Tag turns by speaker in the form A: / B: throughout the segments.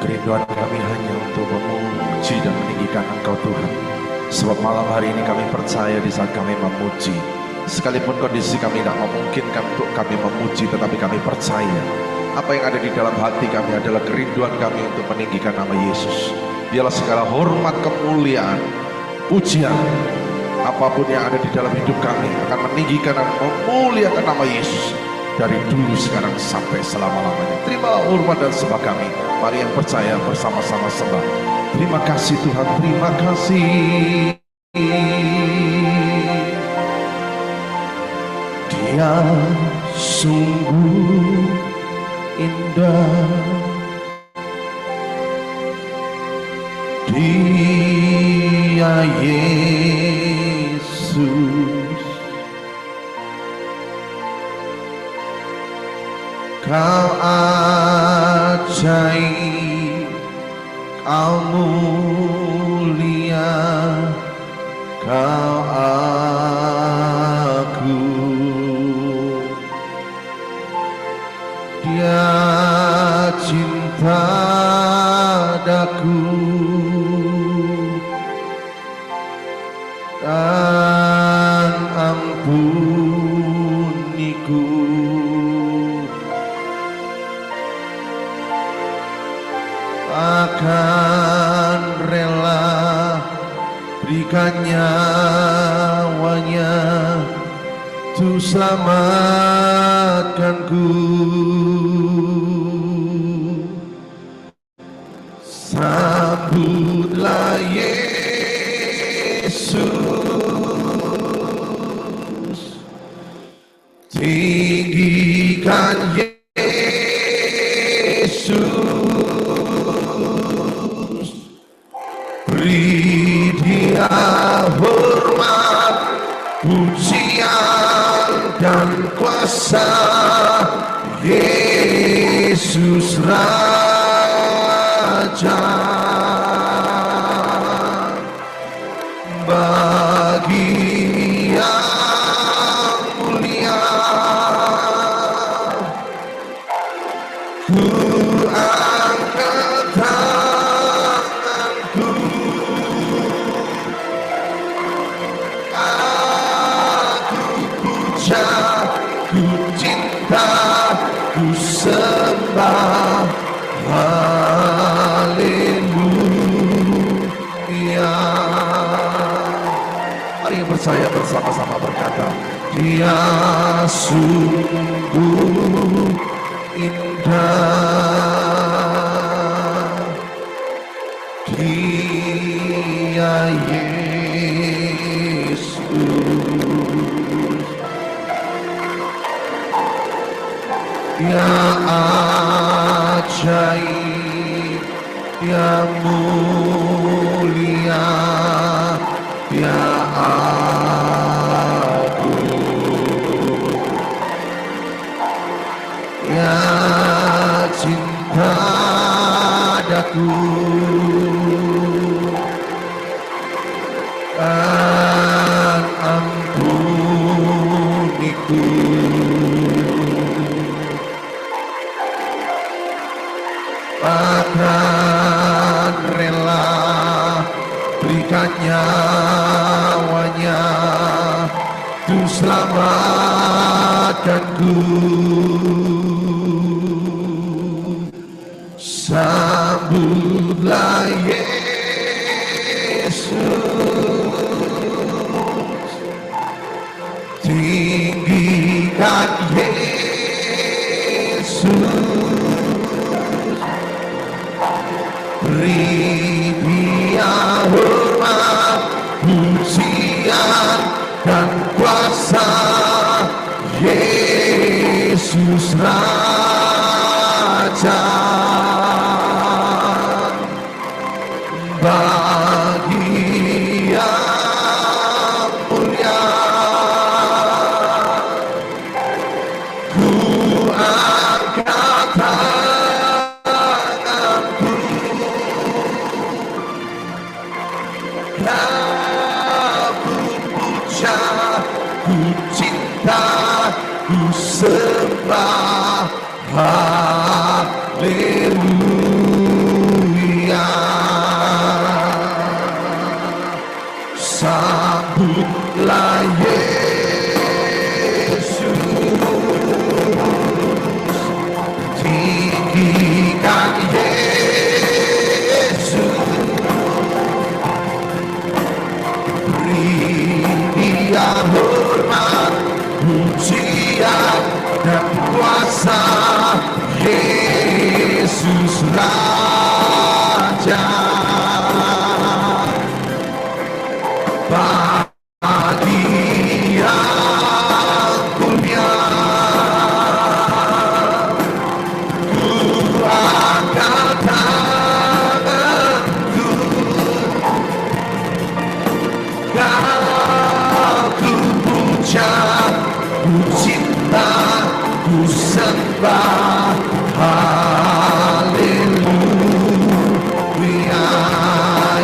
A: Kerinduan kami hanya untuk memuji dan meninggikan Engkau Tuhan. Sebab malam hari ini kami percaya di saat kami memuji, sekalipun kondisi kami tidak memungkinkan untuk kami memuji, tetapi kami percaya apa yang ada di dalam hati kami adalah kerinduan kami untuk meninggikan nama Yesus. Biarlah segala hormat, kemuliaan, pujian, apapun yang ada di dalam hidup kami akan meninggikan dan memuliakan nama Yesus dari dulu, sekarang, sampai selama-lamanya. Terimalah hormat dan sembah kami. Mari yang percaya bersama-sama sembah. Terima kasih Tuhan, terima kasih. Dia sungguh indah, Dia Yesus, Kau ajaib, Kau mulia, Kau agung. Dia cinta daku dan ampuniku. Akan rela berikan nyawanya untuk selamatkanku. Sambutlah Yesus, tinggikan Yesus, beri Dia hormat, pujian dan kuasa. Yesus Raja, bagi yang mulia, ku angkat tanganku, aku puja, ku cinta, ku sembah. Haleluya. Mari percaya bersama-sama berkata, Dia sungguh indah, Dia Yesus, Dia ajaib, Dia mulia, Dia agung, Dia cinta daku dan ampuniku. Akan rela berikan nyawanya untuk selamatkanku. Sambutlah Yesus, tinggikan Yesus, beri Dia hormat, pujian dan kuasa. Yesus Raja, bagi yang mulia, ku angkat tanganku, aku puja, ku cinta, ku sembah. Haleluya. pujian dan kuasa Yesus Raja. Bagi yang punya ku angkat tanganku, kau ku puja, ku cinta, ku sembah, haleluya.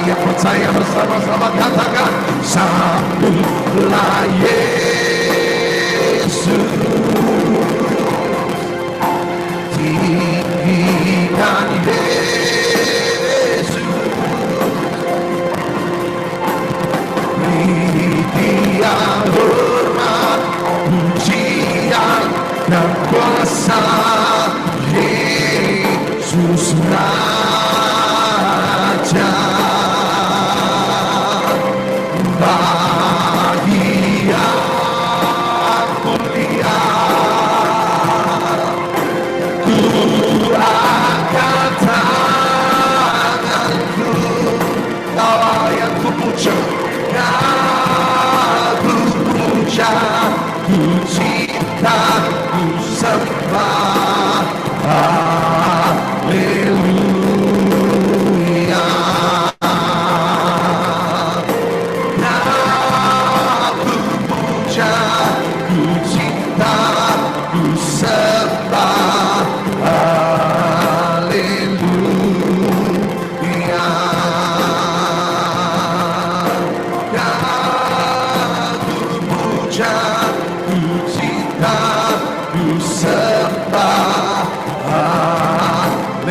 A: Yang percaya bersama-sama katakan, sambutlah Yesus, tinggikan Yesus, beri Dia hormat, pujian dan kuasa Yesus Raja. Bagi yang mulia ku angkat tanganku, kau yang ku puja, kau ku puja, ku cinta, ku sembah, haleluya. Ku cinta, ku sembah, haleluya. Ku puja, ku cinta, ku sembah, haleluya.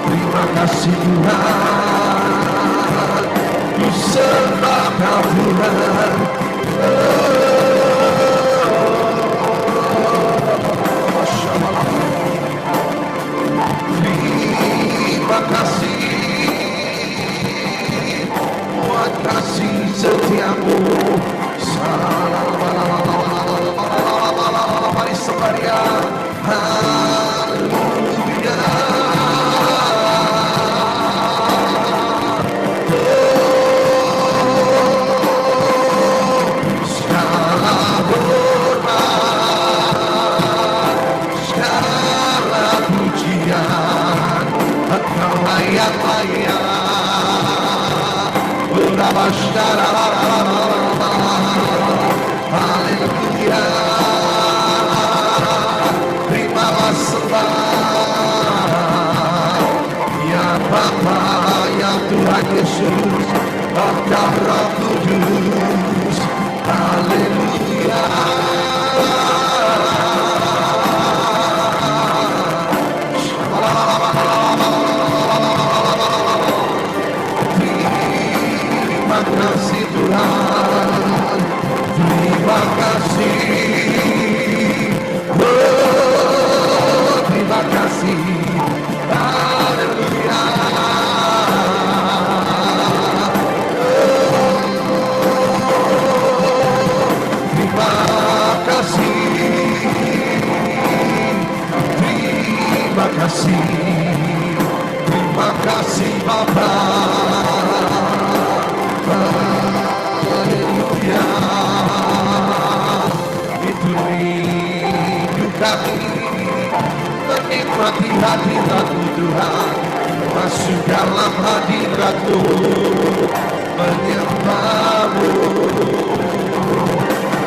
A: Terima kasih Tuhan, ku sembah Kau Tuhan. Terima kasih buat kasih setiamu. Mari sembaria, haleluya. Haleluya. Terimalah sembah ya Bapa, ya Tuhan Yesus, Engkau Roh Kudus. Haleluya. Terima kasih Tuhan, terima kasih, oh terima kasih, haleluya. Terima kasih, terima kasih, terima kasih Bapa. Haleluya. Itu rindu kami menikmati hadirat-Mu Tuhan, masuk dalam hadirat-Mu, menyembah-Mu.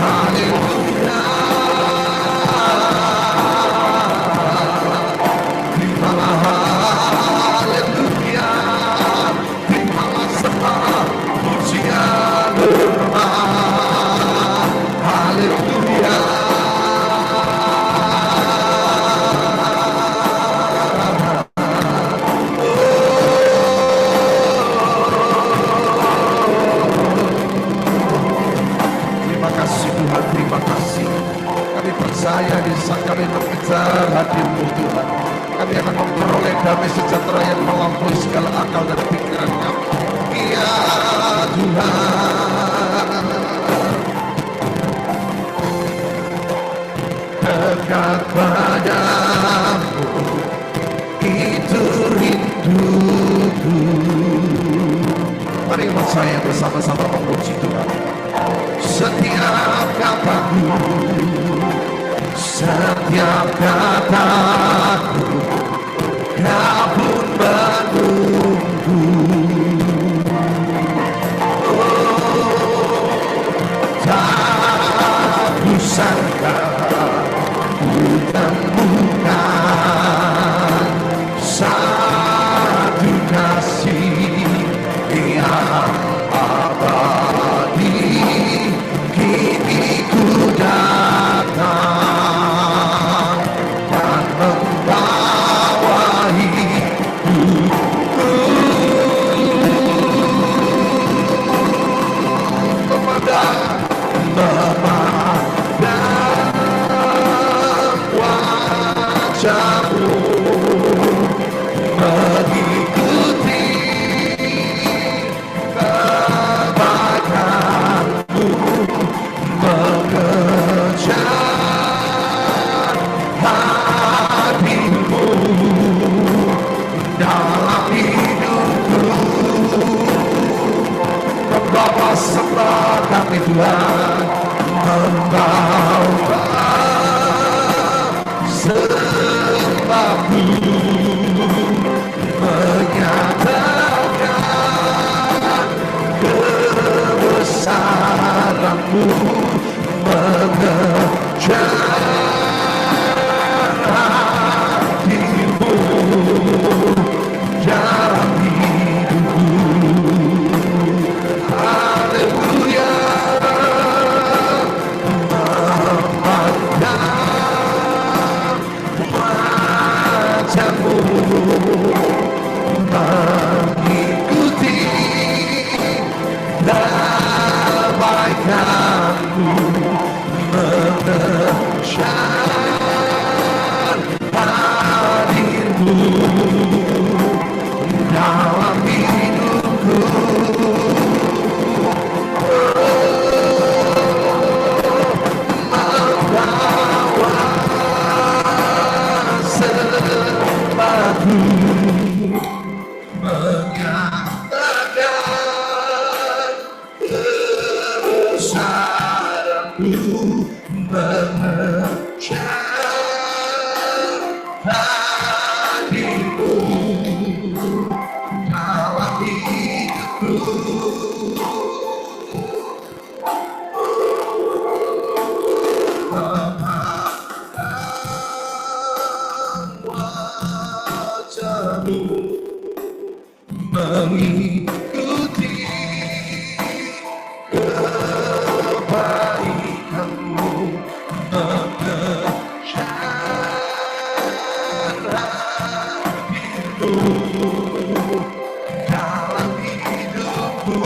A: Haleluya. Terimalah haleluya, terimalah sembah, pujian, hormat. Haleluya. Terima kasih Tuhan, terima kasih. Kami percaya di saat kami meminta hadir-Mu Tuhan, kami kami akan memperoleh damai sejahtera yang melampaui segala akal dan pikiran kami. Ya Tuhan, dekat padamu itu rinduku. Mari saya bersama-sama memuji Tuhan. Setiap kataku, setiap kataku, kau pun menunggu. Oh, tak kusangka ku temukan satu kasih yang abadi. Kini ku datang dan membawa hidupku memandang wajahmu, mengikuti kebaikanmu, mengejar hatimu dalam hidupku. Membawa sembah kami Tuhan, membawa sembahku, menyatakan kebesaranmu, mengejar hatimu dalam hidupku. Haleluya, memandang wajahmu, mengikuti kebaikanmu, mengejar hadirmu dalam hidupku. Membawa sembahku, menyatakan kebesaranmu, mengejar hadirmu dalam hidupku. Wajahmu, mengikuti kebaikanmu, mengejar hatimu dalam hidupku.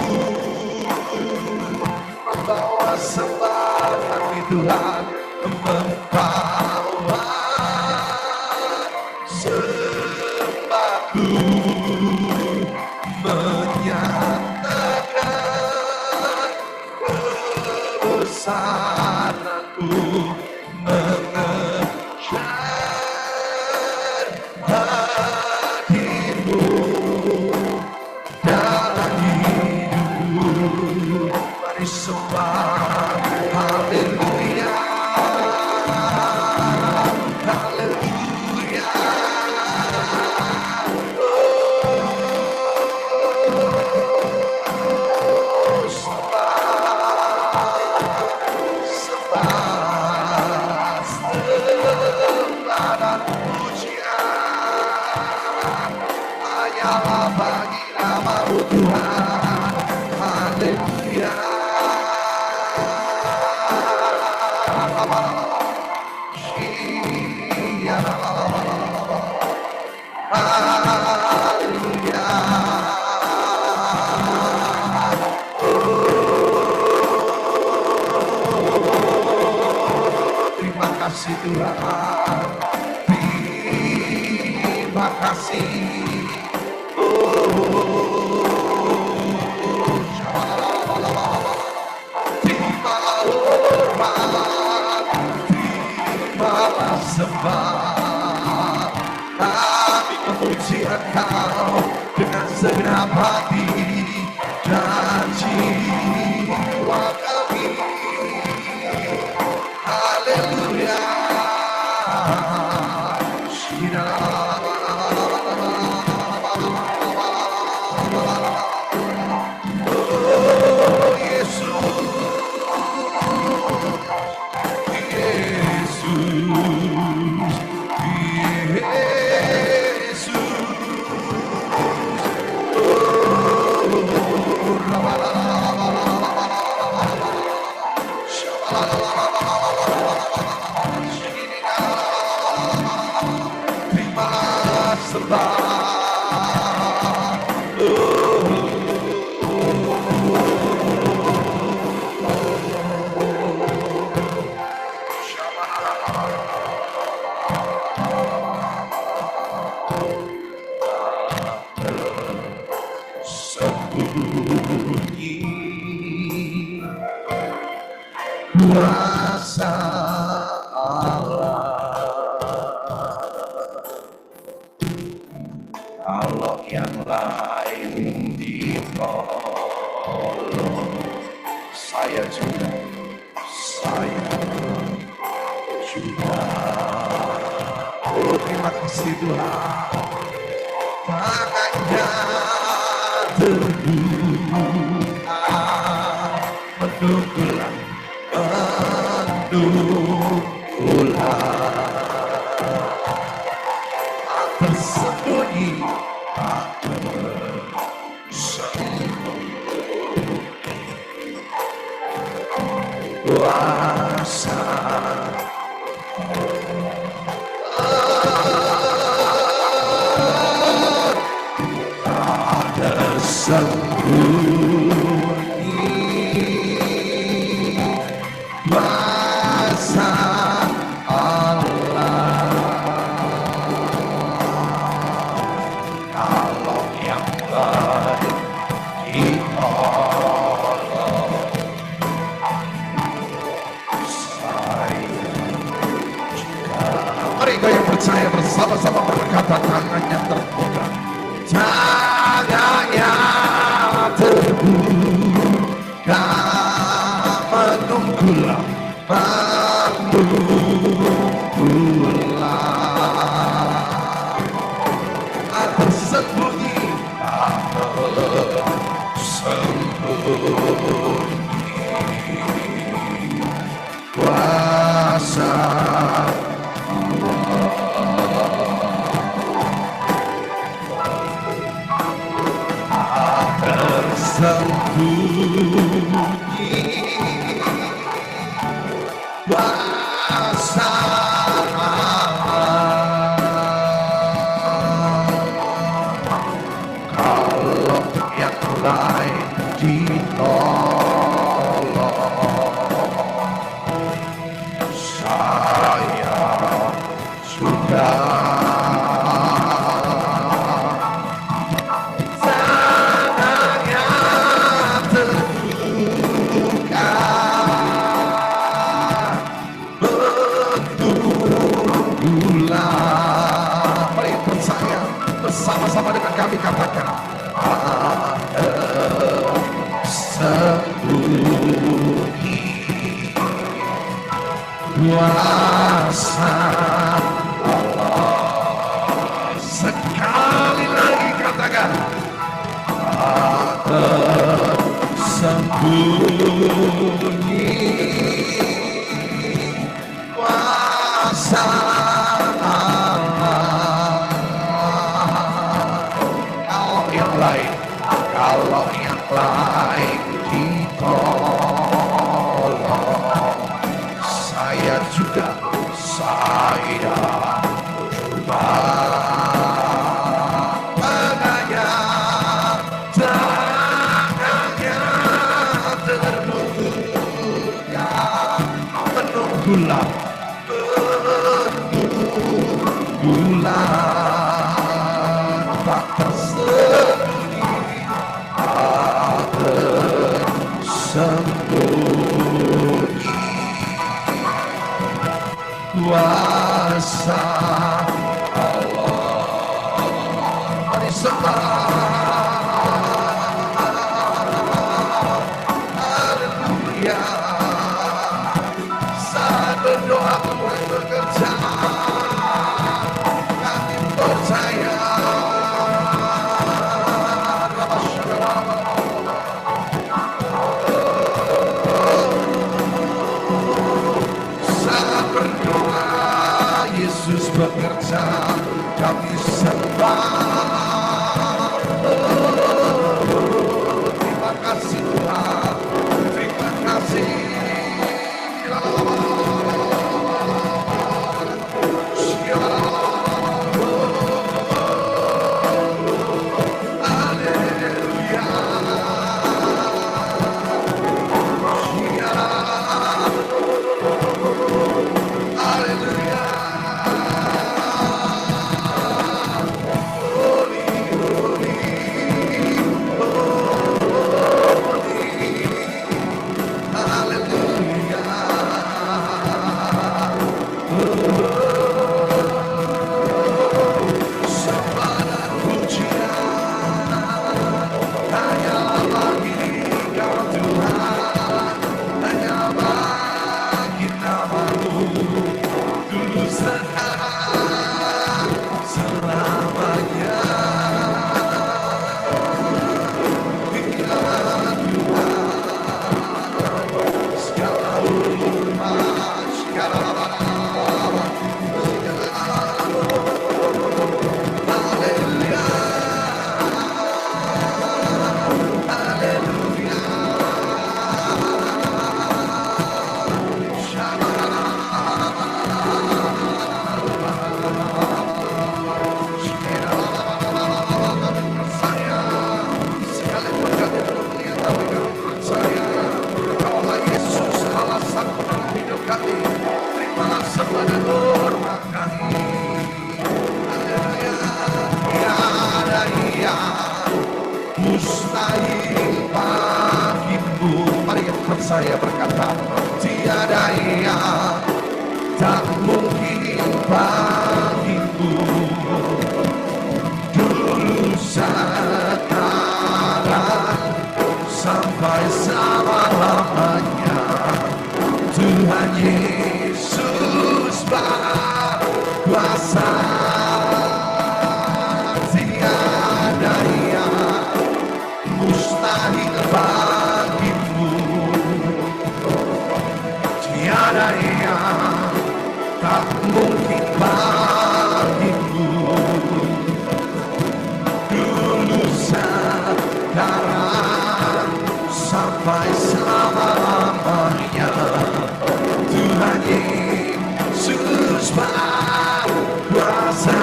A: Membawa sembah kami Tuhan, membawa sembahku, menyatakan kebesaranku, mengejar hatimu dalam hidupku. Mari sembah, haleluya, haleluya. Bagi nama-Mu Tuhan, haleluya. Haleluya. Terima kasih Tuhan. kasih. Terima hormat, terimalah sembah. Kami memuji Engkau dengan segenap hati dan jiwa kami. Haleluya. Oh Yesus, terimalah sembah. Sembunyi kuasa kalau yang lain ditolong, saya juga. Oh terima kasih Tuhan. Tangannya terbuka, menunggulah, tersembunyi, kuasa tersembunyi, kuasa Allah. Kalau yang lain ditolong, saya juga. Mari kau yang percaya bersama-sama berkata, tangannya terbuka, tangannya terbuka, menunggulah, tersembunyi, kuasa tersembunyi, kuasa kalau yang lain ditolong, saya sudah. Mari percaya bersama-sama dengan kami katakan, sembunyi kuasa Allah. Sekali lagi katakan, sembunyi kuasa Allah. Kalau yang lain ditolong, saya juga. Tangannya terbuka, menunggulah, sembunyi. Kuasa Allah, mari sembah. Haleluya. Saat berdoa Tuhan bekerja, kami percaya. Saat berdoa Yesus bekerja, kami sembah. Terima kasih Tuhan, terima kasih. Mustahil bagimu, mari saya berkata, tiada yang tak mungkin bagimu. Dulu sekarang sampai selama-lamanya, Tuhan Yesus berkuasa. Tiada yang mustahil bagimu, tiada yang tak mungkin bagimu. Dulu sekarang sampai selama-lamanya, Tuhan Yesus berkuasa.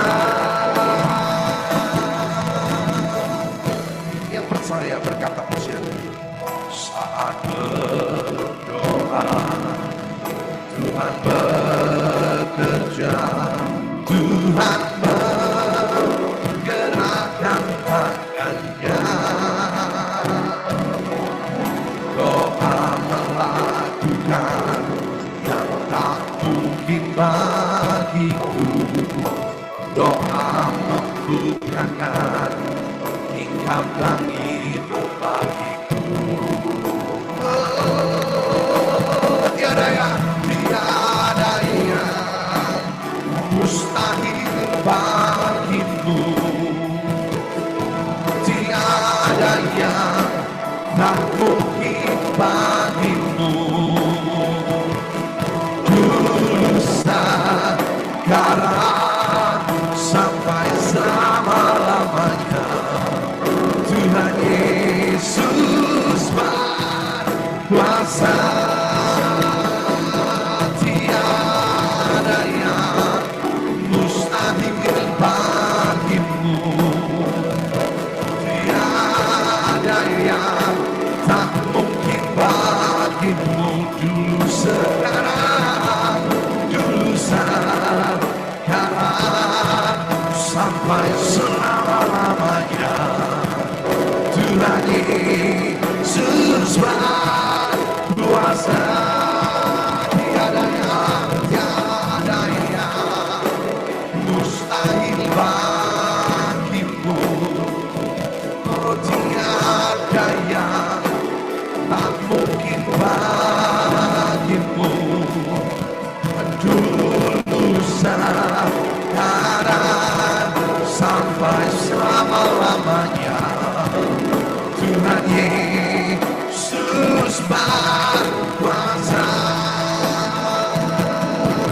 A: Yang percaya berkata positif. Saat berdoa Tuhan bekerja, Tuhan menggerakkan tangannya. Doa melakukan yang tak mungkin bagiku. Doa membukakan tingkap langit bagiku. Tiada yang mustahil bagimu, tiada yang tak mungkin bagimu. Dulu sekarang sampai selama-lamanya, Tuhan Yesus berkuasa. Tiada yang mustahil bagimu, tiada yang tak mungkin bagimu. Dulu sekarang sampai selama-lamanya, Tuhan Yesus berkuasa. tak mungkin bagimu dulu sekarang sampai selama-lamanya. Tuhan Yesus berkuasa,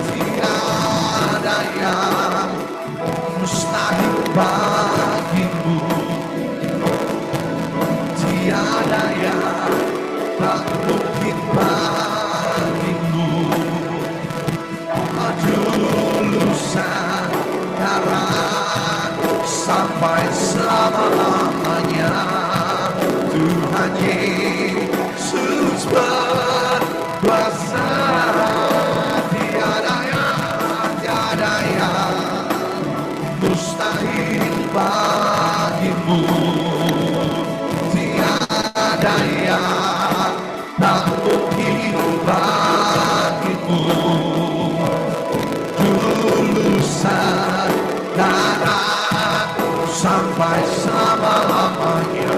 A: tiada yang mustahil bagimu, tiada yang tak mungkin bagimu. Dulu sekarang sampai selama-lamanya. Tuhan Yesus berkuasa, tiada yang mustahil bagimu, tiada yang tak mungkin bagimu. Dulu sekarang sampai selama-lamanya.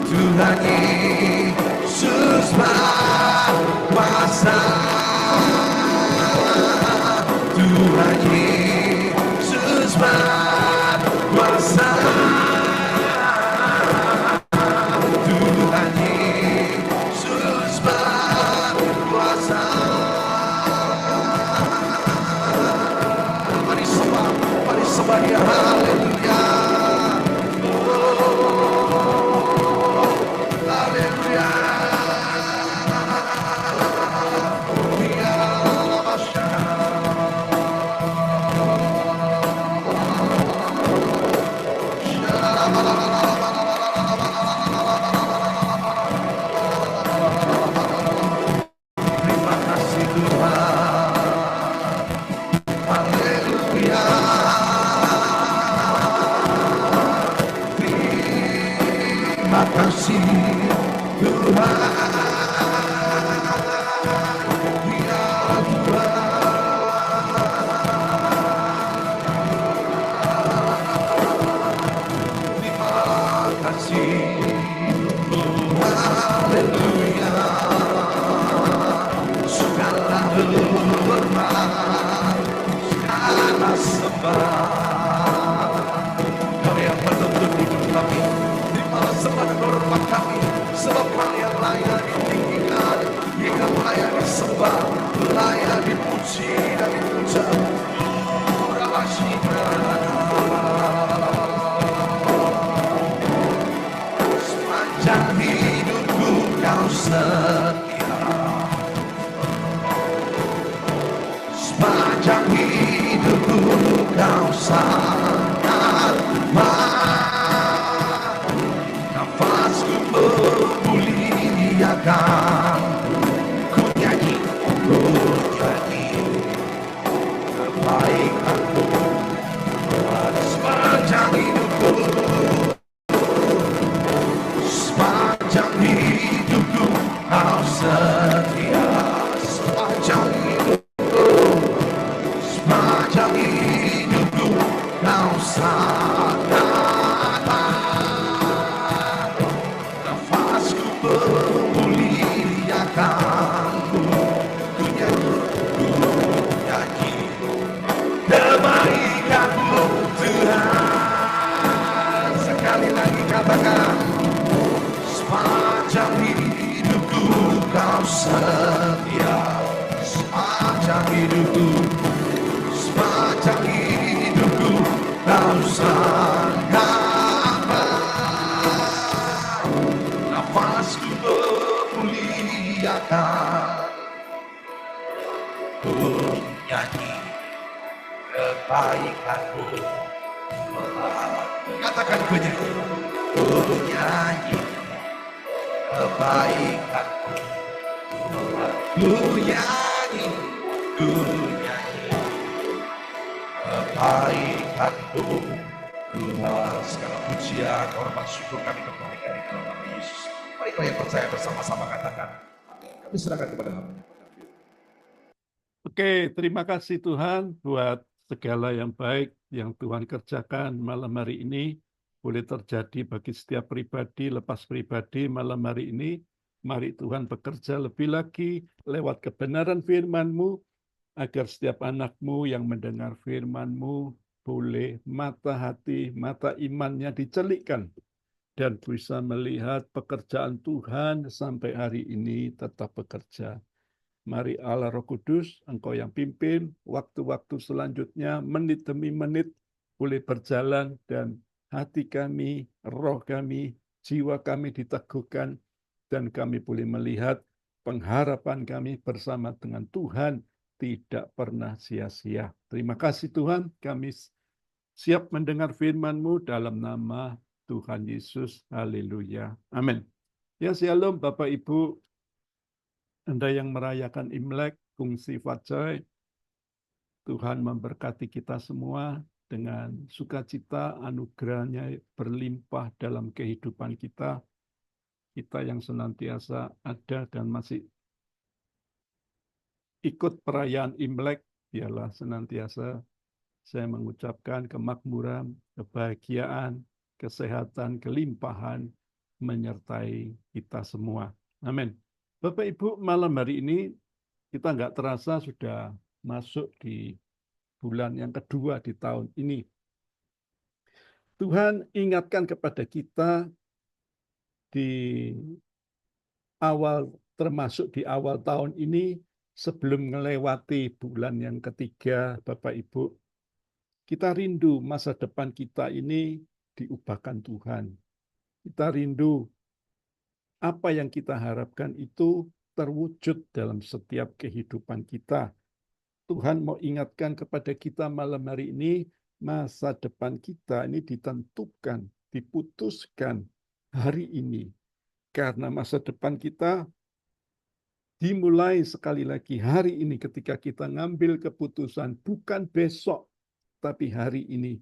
A: Tuhan Yesus berkuasa, Tuhan Yesus berkuasa, Tuhan Yesus berkuasa. Mari sembah Dia, haleluya. Sepanjang hidupku kau setia, sepanjang hidupku kau sangat baik. Nafasku memuliakan, ku nyanyi kebaikanmu. Sepanjang hidupku, sepanjang hidupku kau setia, sepanjang hidupku, sepanjang hidupku kau sangat baik. Nafasku memuliakanku, ku nyanyi kebaikanmu Tuhan. Sekali lagi katakan, sepanjang hidupku kau setia, sepanjang hidupku, sepanjang hidupku kau sangat baik. Nafasku memuliakan, ku nyanyi kebaikanmu. Katakan ku nyanyi, ku nyanyi kebaikanmu. Ku nyanyi kebaikanmu. Tuhan, segala pujian, hormat, syukur kami kembalikan di dalam nama Yesus. Mari kau yang percaya bersama-sama katakan, kami serahkan kepada Mu.
B: Oke, terima kasih Tuhan buat segala yang baik yang Tuhan kerjakan malam hari ini. Boleh terjadi bagi setiap pribadi, lepas pribadi malam hari ini. Mari Tuhan bekerja lebih lagi lewat kebenaran firman-Mu, agar setiap anak-Mu yang mendengar firman-Mu boleh mata hati, mata imannya dicelikkan dan bisa melihat pekerjaan Tuhan sampai hari ini tetap bekerja. Mari Allah Roh Kudus, Engkau yang pimpin, waktu-waktu selanjutnya, menit demi menit, boleh berjalan dan hati kami, roh kami, jiwa kami diteguhkan, dan kami boleh melihat pengharapan kami bersama dengan Tuhan tidak pernah sia-sia. Terima kasih Tuhan, kami siap mendengar firman-Mu dalam nama Tuhan Yesus. Haleluya. Amin. Ya, shalom Bapak Ibu, Anda yang merayakan Imlek, kungsi Fajai, Tuhan memberkati kita semua dengan sukacita, anugerahnya berlimpah dalam kehidupan kita. Kita yang senantiasa ada dan masih ikut perayaan Imlek, biarlah senantiasa saya mengucapkan kemakmuran, kebahagiaan, kesehatan, kelimpahan menyertai kita semua. Amin. Bapak Ibu, malam hari ini kita nggak terasa sudah masuk di bulan yang kedua di tahun ini. Tuhan ingatkan kepada kita di awal, termasuk di awal tahun ini, sebelum melewati bulan yang ketiga, Bapak Ibu, kita rindu masa depan kita ini diubahkan Tuhan. Kita rindu apa yang kita harapkan itu terwujud dalam setiap kehidupan kita. Tuhan mau ingatkan kepada kita malam hari ini, masa depan kita ini ditentukan, diputuskan hari ini. Karena masa depan kita dimulai sekali lagi hari ini ketika kita ngambil keputusan, bukan besok, tapi hari ini.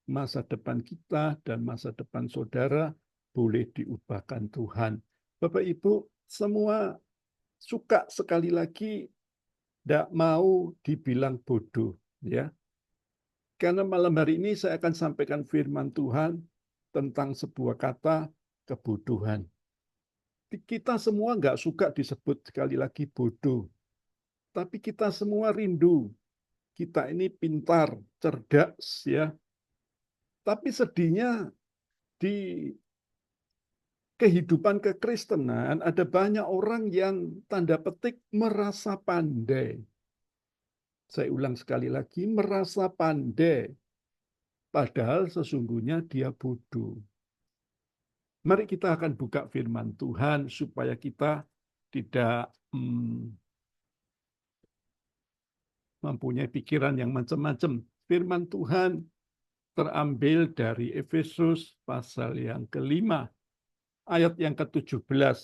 B: Masa depan kita dan masa depan saudara boleh diubahkan Tuhan. Bapak Ibu, semua suka sekali lagi tidak mau dibilang bodoh, ya. Karena malam hari ini saya akan sampaikan firman Tuhan tentang sebuah kata kebodohan. Kita semua nggak suka disebut sekali lagi bodoh, tapi kita semua rindu. Kita ini pintar, cerdas, ya. Tapi sedihnya di kehidupan kekristenan ada banyak orang yang tanda petik merasa pandai. Saya ulang sekali lagi, merasa pandai. Padahal sesungguhnya dia bodoh. Mari kita akan buka firman Tuhan supaya kita tidak mempunyai pikiran yang macam-macam. Firman Tuhan terambil dari Efesus pasal yang ke-5, ayat yang ke-17.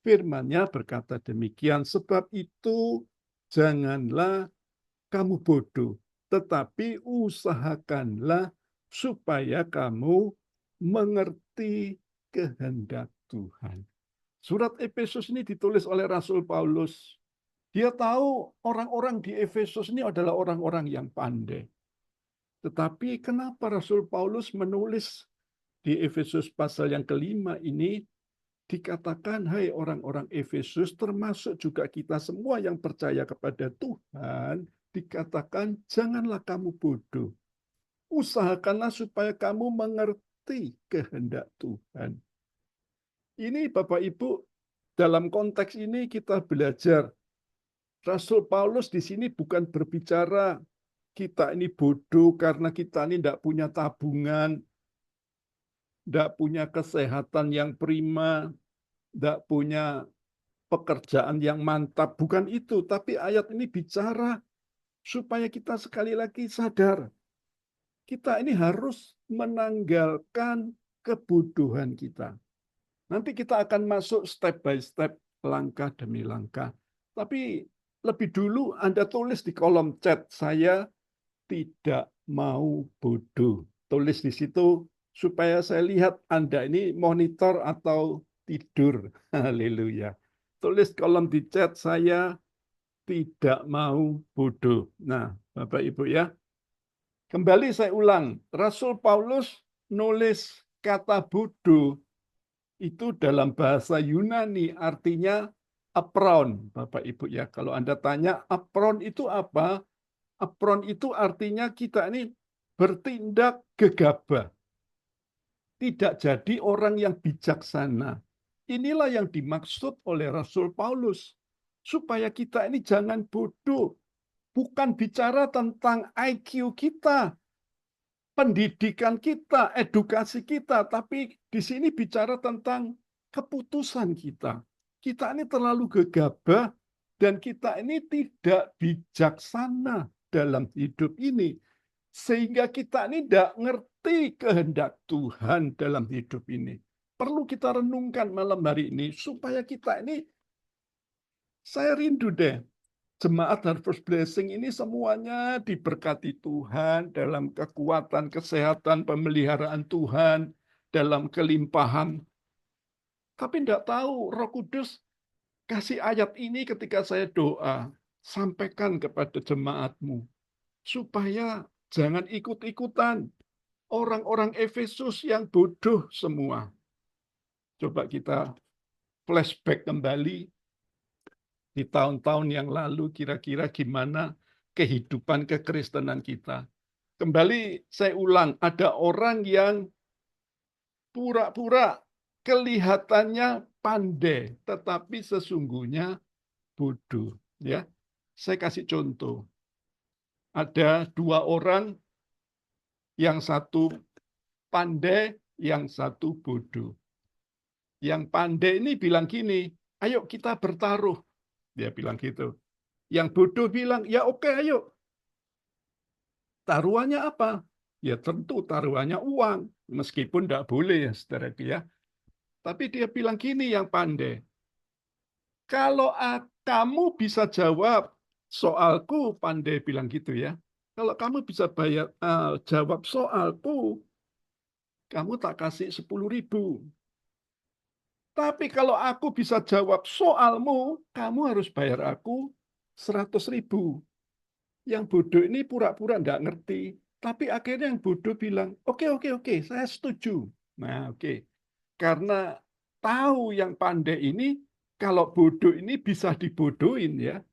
B: Firman-Nya berkata demikian, sebab itu janganlah kamu bodoh, tetapi usahakanlah supaya kamu mengerti kehendak Tuhan. Surat Efesus ini ditulis oleh Rasul Paulus. Dia tahu orang-orang di Efesus ini adalah orang-orang yang pandai. Tetapi kenapa Rasul Paulus menulis di Efesus pasal yang ke-5 ini dikatakan, hai orang-orang Efesus, termasuk juga kita semua yang percaya kepada Tuhan, dikatakan janganlah kamu bodoh. Usahakanlah supaya kamu mengerti kehendak Tuhan. Ini Bapak Ibu, dalam konteks ini kita belajar. Rasul Paulus di sini bukan berbicara kita ini bodoh karena kita ini tidak punya tabungan, tidak punya kesehatan yang prima, tidak punya pekerjaan yang mantap. Bukan itu, tapi ayat ini bicara supaya kita sekali lagi sadar. Kita ini harus menanggalkan kebodohan kita. Nanti kita akan masuk step by step, langkah demi langkah. Tapi lebih dulu Anda tulis di kolom chat, saya tidak mau bodoh. Tulis di situ supaya saya lihat Anda ini monitor atau tidur. Haleluya. Tulis kolom di chat, saya tidak mau bodoh. Nah, Bapak Ibu ya. Kembali saya ulang, Rasul Paulus nulis kata bodoh itu dalam bahasa Yunani artinya apron, Bapak Ibu ya. Kalau Anda tanya apron itu apa? Apron itu artinya kita ini bertindak gegabah, tidak jadi orang yang bijaksana. Inilah yang dimaksud oleh Rasul Paulus, supaya kita ini jangan bodoh, bukan bicara tentang IQ kita, pendidikan kita, edukasi kita, tapi di sini bicara tentang keputusan kita. Kita ini terlalu gegabah dan kita ini tidak bijaksana dalam hidup ini. Sehingga kita ini tidak ngerti kehendak Tuhan dalam hidup ini. Perlu kita renungkan malam hari ini supaya kita ini, saya rindu deh, Jemaat Harvest Blessing ini semuanya diberkati Tuhan dalam kekuatan, kesehatan, pemeliharaan Tuhan, dalam kelimpahan. Tapi tidak tahu Roh Kudus kasih ayat ini ketika saya doa, sampaikan kepada jemaatmu, supaya jangan ikut-ikutan orang-orang Efesus yang bodoh semua. Coba kita flashback kembali di tahun-tahun yang lalu, kira-kira gimana kehidupan kekristenan kita. Kembali saya ulang, ada orang yang pura-pura kelihatannya pandai, tetapi sesungguhnya bodoh. Ya, saya kasih contoh. Ada dua orang, yang satu pandai, yang satu bodoh. Yang pandai ini bilang gini, ayo kita bertaruh. Dia bilang gitu. Yang bodoh bilang, ya oke ayo. Taruhannya apa? Ya tentu taruhannya uang. Meskipun tidak boleh ya saudara ya. Tapi dia bilang gini yang pandai. Kalau kamu bisa jawab soalku, pandai bilang gitu ya. Kalau kamu bisa jawab soalku, kamu tak kasih 10.000. Tapi kalau aku bisa jawab soalmu, kamu harus bayar aku 100.000. Yang bodoh ini pura-pura nggak ngerti. Tapi akhirnya yang bodoh bilang, oke, saya setuju. Nah, oke. Karena tahu yang pandai ini, kalau bodoh ini bisa dibodohin ya.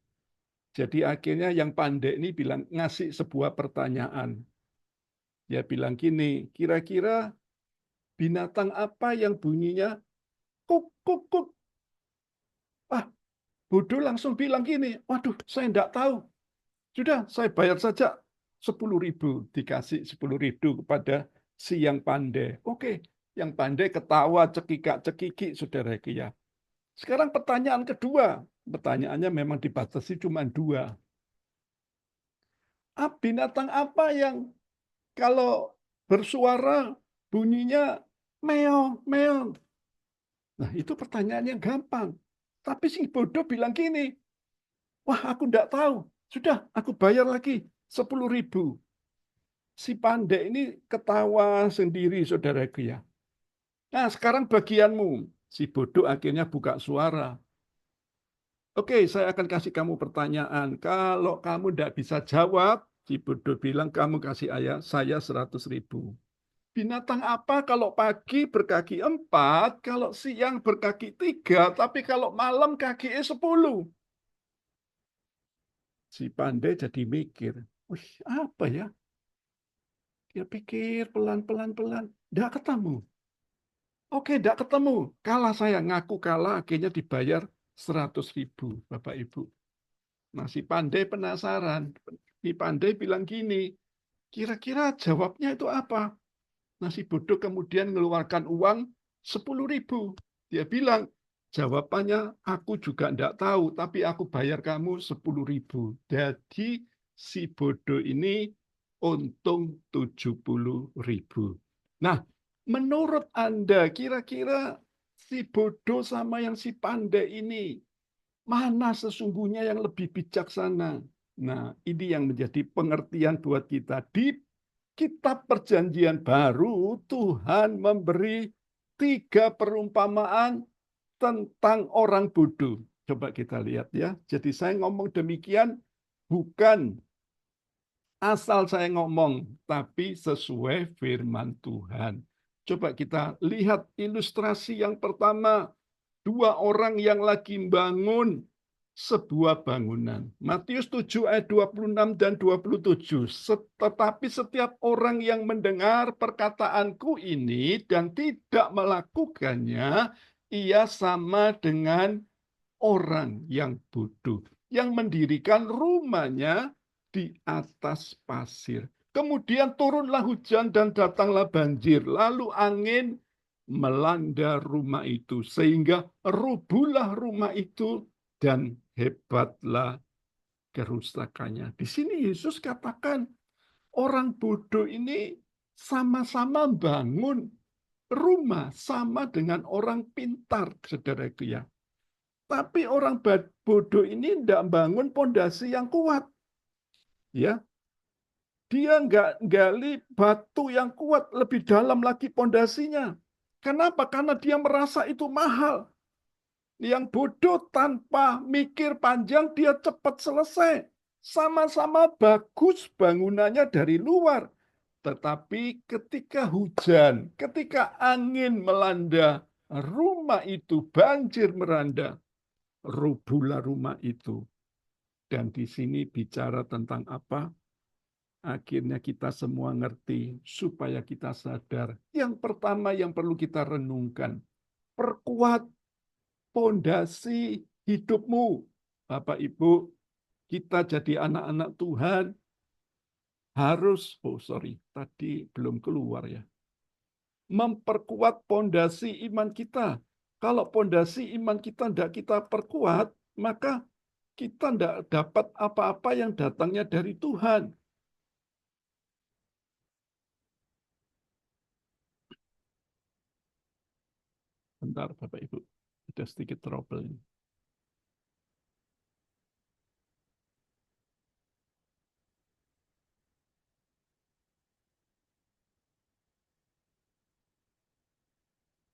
B: Jadi akhirnya yang pandai ini bilang, ngasih sebuah pertanyaan. Dia bilang gini, kira-kira binatang apa yang bunyinya kuk, kuk, kuk. Ah, bodoh langsung bilang gini, waduh saya enggak tahu. Sudah, saya bayar saja 10.000. Dikasih 10.000 kepada si yang pandai. Oke, yang pandai ketawa, cekikak-cekiki, saudara ya. Sekarang pertanyaan kedua. Pertanyaannya memang dibatasi cuma 2. Binatang apa yang kalau bersuara bunyinya meong, meong? Nah, itu pertanyaan yang gampang. Tapi si bodoh bilang gini, wah aku enggak tahu. Sudah, aku bayar lagi 10.000. Si pandai ini ketawa sendiri, saudaraku ya. Nah, sekarang bagianmu. Si bodoh akhirnya buka suara. Oke, saya akan kasih kamu pertanyaan. Kalau kamu tidak bisa jawab, si bodoh bilang kamu kasih saya 100.000. Binatang apa kalau pagi berkaki 4, kalau siang berkaki 3, tapi kalau malam kaki 10? Si pandai jadi mikir, wih apa ya? Dia pikir pelan-pelan, tidak ketemu. Oke, tidak ketemu. Kalah saya, ngaku kalah, akhirnya dibayar 100.000, Bapak Ibu. Nah, si pandai penasaran. Si pandai bilang gini, kira-kira jawabnya itu apa? Nah, si bodoh kemudian mengeluarkan uang 10.000. Dia bilang, jawabannya aku juga tidak tahu, tapi aku bayar kamu 10.000. Jadi si bodoh ini untung 70.000. Nah, menurut Anda kira-kira si bodoh sama yang si pandai ini, mana sesungguhnya yang lebih bijaksana? Nah, ini yang menjadi pengertian buat kita. Di Kitab Perjanjian Baru, Tuhan memberi 3 perumpamaan tentang orang bodoh. Coba kita lihat ya. Jadi saya ngomong demikian bukan asal saya ngomong, tapi sesuai firman Tuhan. Coba kita lihat ilustrasi yang pertama. Dua orang yang lagi bangun sebuah bangunan. Matius 7 ayat 26 dan 27. Tetapi setiap orang yang mendengar perkataanku ini dan tidak melakukannya, ia sama dengan orang yang bodoh yang mendirikan rumahnya di atas pasir. Kemudian turunlah hujan dan datanglah banjir, lalu angin melanda rumah itu sehingga rubuhlah rumah itu dan hebatlah kerusakannya. Di sini Yesus katakan orang bodoh ini sama-sama bangun rumah sama dengan orang pintar, saudaraku ya. Tapi orang bodoh ini tidak bangun pondasi yang kuat. Ya, dia nggak gali batu yang kuat lebih dalam lagi pondasinya. Kenapa? Karena dia merasa itu mahal. Yang bodoh tanpa mikir panjang dia cepat selesai. Sama-sama bagus bangunannya dari luar. Tetapi ketika hujan, ketika angin melanda rumah itu, banjir melanda, rubuhlah rumah itu. Dan di sini bicara tentang apa? Akhirnya kita semua ngerti supaya kita sadar. Yang pertama yang perlu kita renungkan, perkuat pondasi hidupmu. Bapak Ibu, kita jadi anak-anak Tuhan harus, tadi belum keluar ya. Memperkuat pondasi iman kita. Kalau pondasi iman kita tidak kita perkuat, maka kita tidak dapat apa-apa yang datangnya dari Tuhan. Bentar, Bapak Ibu. Ada sedikit trouble ini.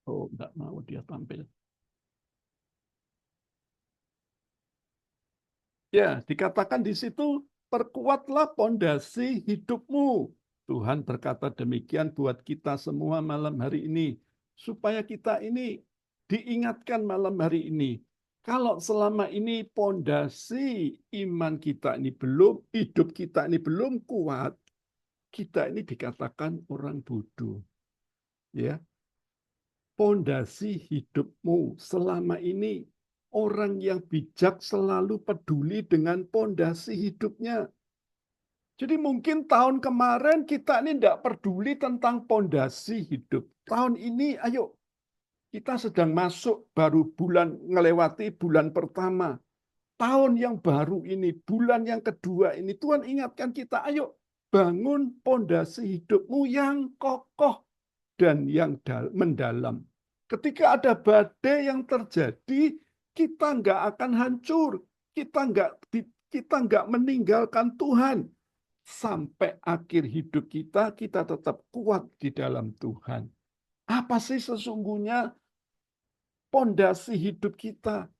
B: Oh, enggak mau dia tampil. Ya, dikatakan di situ, perkuatlah pondasi hidupmu. Tuhan berkata demikian buat kita semua malam hari ini. Supaya kita ini diingatkan malam hari ini. Kalau selama ini pondasi iman kita ini belum, hidup kita ini belum kuat, kita ini dikatakan orang bodoh. Ya, pondasi hidupmu selama ini, orang yang bijak selalu peduli dengan pondasi hidupnya. Jadi mungkin tahun kemarin kita ini tidak peduli tentang pondasi hidup. Tahun ini ayo kita sedang masuk baru ngelewati bulan pertama. Tahun yang baru ini, bulan yang kedua ini, Tuhan ingatkan kita, ayo bangun pondasi hidupmu yang kokoh dan yang mendalam. Ketika ada badai yang terjadi, kita nggak akan hancur. Kita nggak meninggalkan Tuhan. Sampai akhir hidup kita tetap kuat di dalam Tuhan. Apa sih sesungguhnya pondasi hidup kita?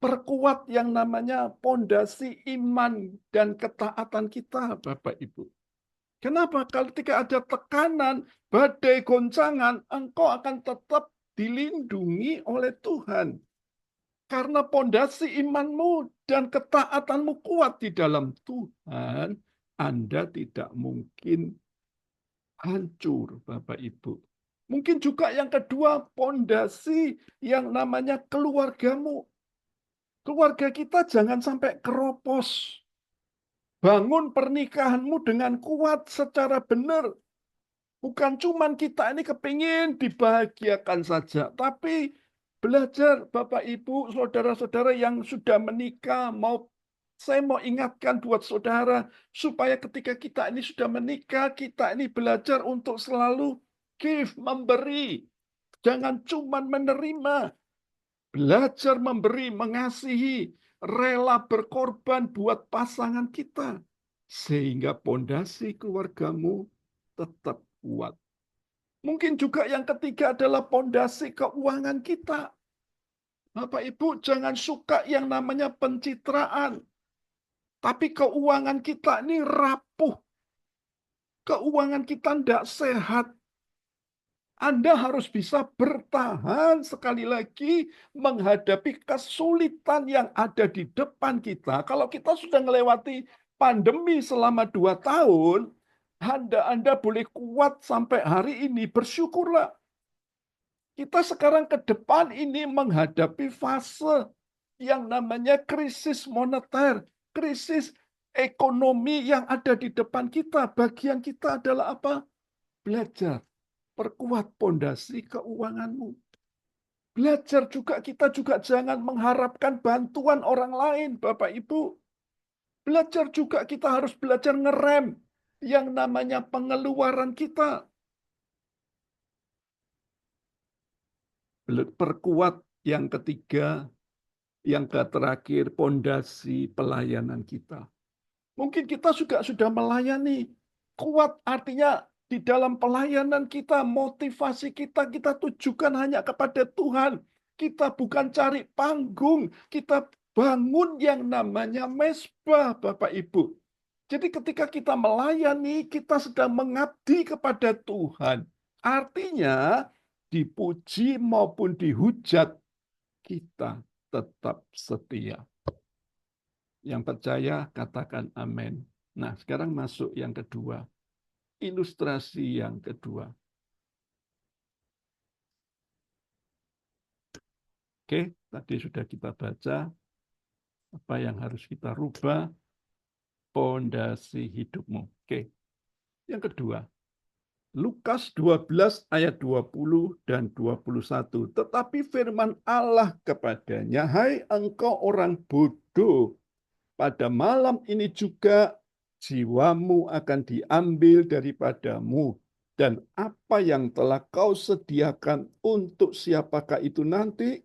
B: Perkuat yang namanya pondasi iman dan ketaatan kita, Bapak Ibu. Kenapa? Ketika ada tekanan, badai, goncangan, engkau akan tetap dilindungi oleh Tuhan. Karena pondasi imanmu dan ketaatanmu kuat di dalam Tuhan, Anda tidak mungkin hancur, Bapak Ibu. Mungkin juga yang kedua, pondasi yang namanya keluargamu. Keluarga kita jangan sampai keropos. Bangun pernikahanmu dengan kuat secara benar. Bukan cuman kita ini kepingin dibahagiakan saja, tapi belajar Bapak Ibu, saudara-saudara yang sudah menikah, saya mau ingatkan buat saudara, supaya ketika kita ini sudah menikah, kita ini belajar untuk selalu give, memberi. Jangan cuman menerima. Belajar memberi, mengasihi, rela berkorban buat pasangan kita. Sehingga pondasi keluargamu tetap kuat. Mungkin juga yang ketiga adalah pondasi keuangan kita. Bapak Ibu jangan suka yang namanya pencitraan. Tapi keuangan kita ini rapuh. Keuangan kita tidak sehat. Anda harus bisa bertahan sekali lagi menghadapi kesulitan yang ada di depan kita. Kalau kita sudah melewati pandemi selama 2 tahun, Anda boleh kuat sampai hari ini, bersyukurlah. Kita sekarang ke depan ini menghadapi fase yang namanya krisis moneter, krisis ekonomi yang ada di depan kita. Bagian kita adalah apa? Belajar. Perkuat pondasi keuanganmu. Belajar juga, kita juga jangan mengharapkan bantuan orang lain, Bapak Ibu. Belajar juga, kita harus belajar ngerem yang namanya pengeluaran kita. Perkuat yang ketiga, yang terakhir, pondasi pelayanan kita. Mungkin kita juga sudah melayani. Kuat artinya di dalam pelayanan kita, motivasi kita, kita tujukan hanya kepada Tuhan. Kita bukan cari panggung, kita bangun yang namanya mezbah, Bapak Ibu. Jadi ketika kita melayani, kita sedang mengabdi kepada Tuhan. Artinya, dipuji maupun dihujat, kita tetap setia. Yang percaya, katakan amin. Nah, sekarang masuk yang kedua. Ilustrasi yang kedua. Oke, tadi sudah kita baca apa yang harus kita rubah, pondasi hidupmu. Oke, yang kedua. Lukas 12 ayat 20 dan 21. Tetapi firman Allah kepadanya, hai engkau orang bodoh, pada malam ini juga jiwamu akan diambil daripadamu. Dan apa yang telah kau sediakan untuk siapakah itu nanti?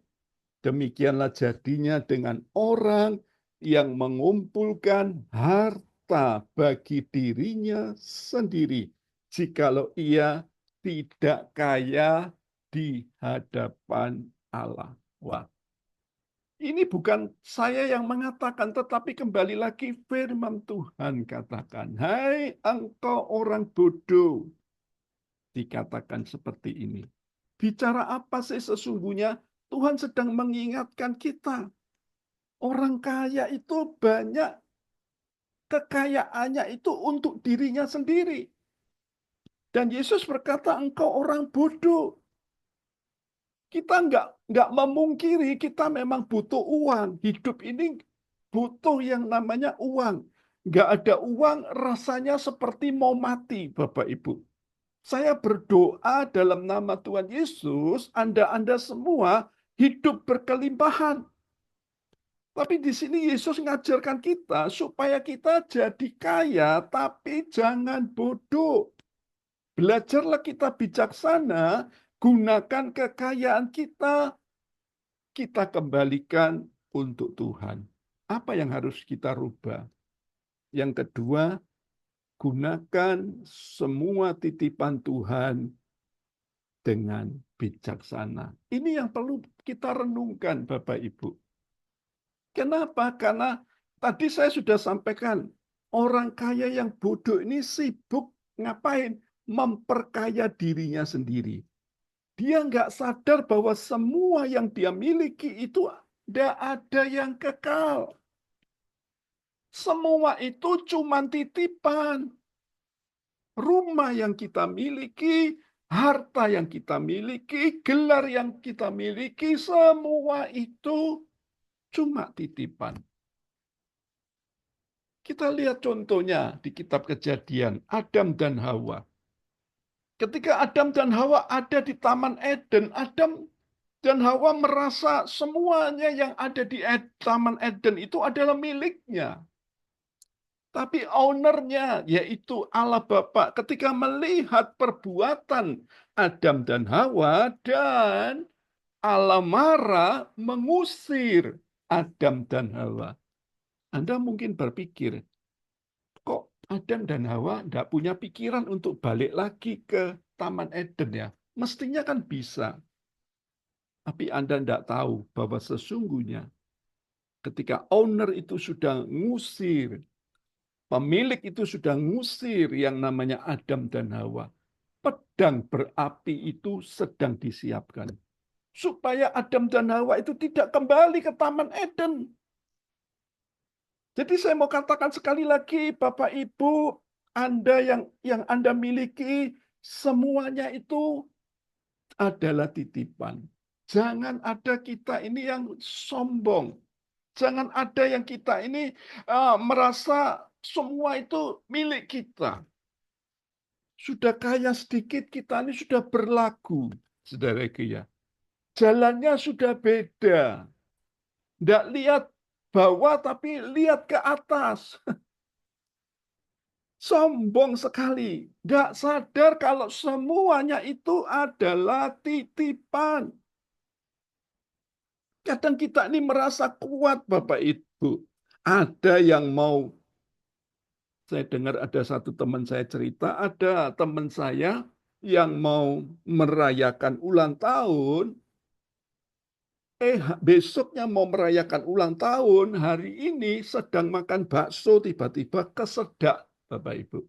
B: Demikianlah jadinya dengan orang yang mengumpulkan harta bagi dirinya sendiri, jikalau ia tidak kaya di hadapan Allah. Wah, ini bukan saya yang mengatakan, tetapi kembali lagi firman Tuhan katakan, hai engkau orang bodoh. Dikatakan seperti ini. Bicara apa sih sesungguhnya? Tuhan sedang mengingatkan kita. Orang kaya itu banyak kekayaannya itu untuk dirinya sendiri. Dan Yesus berkata, engkau orang bodoh. Kita nggak memungkiri, kita memang butuh uang. Hidup ini butuh yang namanya uang. Nggak ada uang, rasanya seperti mau mati, Bapak Ibu. Saya berdoa dalam nama Tuhan Yesus, Anda semua hidup berkelimpahan. Tapi di sini Yesus ngajarkan kita supaya kita jadi kaya, tapi jangan bodoh. Belajarlah kita bijaksana, gunakan kekayaan kita kembalikan untuk Tuhan. Apa yang harus kita rubah? Yang kedua, gunakan semua titipan Tuhan dengan bijaksana. Ini yang perlu kita renungkan, Bapak Ibu. Kenapa? Karena tadi saya sudah sampaikan, orang kaya yang bodoh ini sibuk ngapain? Memperkaya dirinya sendiri. Dia nggak sadar bahwa semua yang dia miliki itu tidak ada yang kekal. Semua itu cuma titipan. Rumah yang kita miliki, harta yang kita miliki, gelar yang kita miliki, semua itu cuma titipan. Kita lihat contohnya di kitab Kejadian, Adam dan Hawa. Ketika Adam dan Hawa ada di Taman Eden, Adam dan Hawa merasa semuanya yang ada di Taman Eden itu adalah miliknya. Tapi ownernya, yaitu Allah Bapa, ketika melihat perbuatan Adam dan Hawa, dan Allah marah mengusir Adam dan Hawa. Anda mungkin berpikir, kok Adam dan Hawa tidak punya pikiran untuk balik lagi ke Taman Eden ya? Mestinya kan bisa. Tapi Anda tidak tahu bahwa sesungguhnya ketika owner itu sudah ngusir, pemilik itu sudah ngusir yang namanya Adam dan Hawa, pedang berapi itu sedang disiapkan. Supaya Adam dan Hawa itu tidak kembali ke Taman Eden. Jadi saya mau katakan sekali lagi, Bapak Ibu, Anda yang Anda miliki, semuanya itu adalah titipan. Jangan ada kita ini yang sombong. Jangan ada yang kita ini merasa semua itu milik kita. Sudah kaya sedikit, kita ini sudah berlagu, saudara ya. Jalannya sudah beda. Tidak lihat bawah, tapi lihat ke atas. Sombong sekali. Tidak sadar kalau semuanya itu adalah titipan. Kadang kita ini merasa kuat, Bapak Ibu. Ada yang mau, saya dengar ada satu teman saya cerita, ada teman saya yang mau merayakan ulang tahun, besoknya mau merayakan ulang tahun, hari ini sedang makan bakso, tiba-tiba kesedak, Bapak Ibu.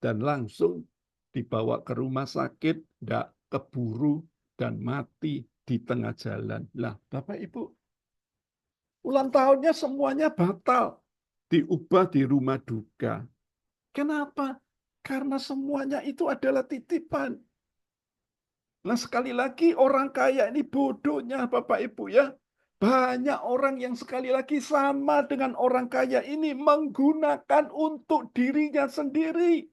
B: Dan langsung dibawa ke rumah sakit, tidak keburu, dan mati di tengah jalan. Lah, Bapak Ibu, ulang tahunnya semuanya batal. Diubah di rumah duka. Kenapa? Karena semuanya itu adalah titipan. Nah, sekali lagi orang kaya ini bodohnya Bapak Ibu ya. Banyak orang yang sekali lagi sama dengan orang kaya ini menggunakan untuk dirinya sendiri.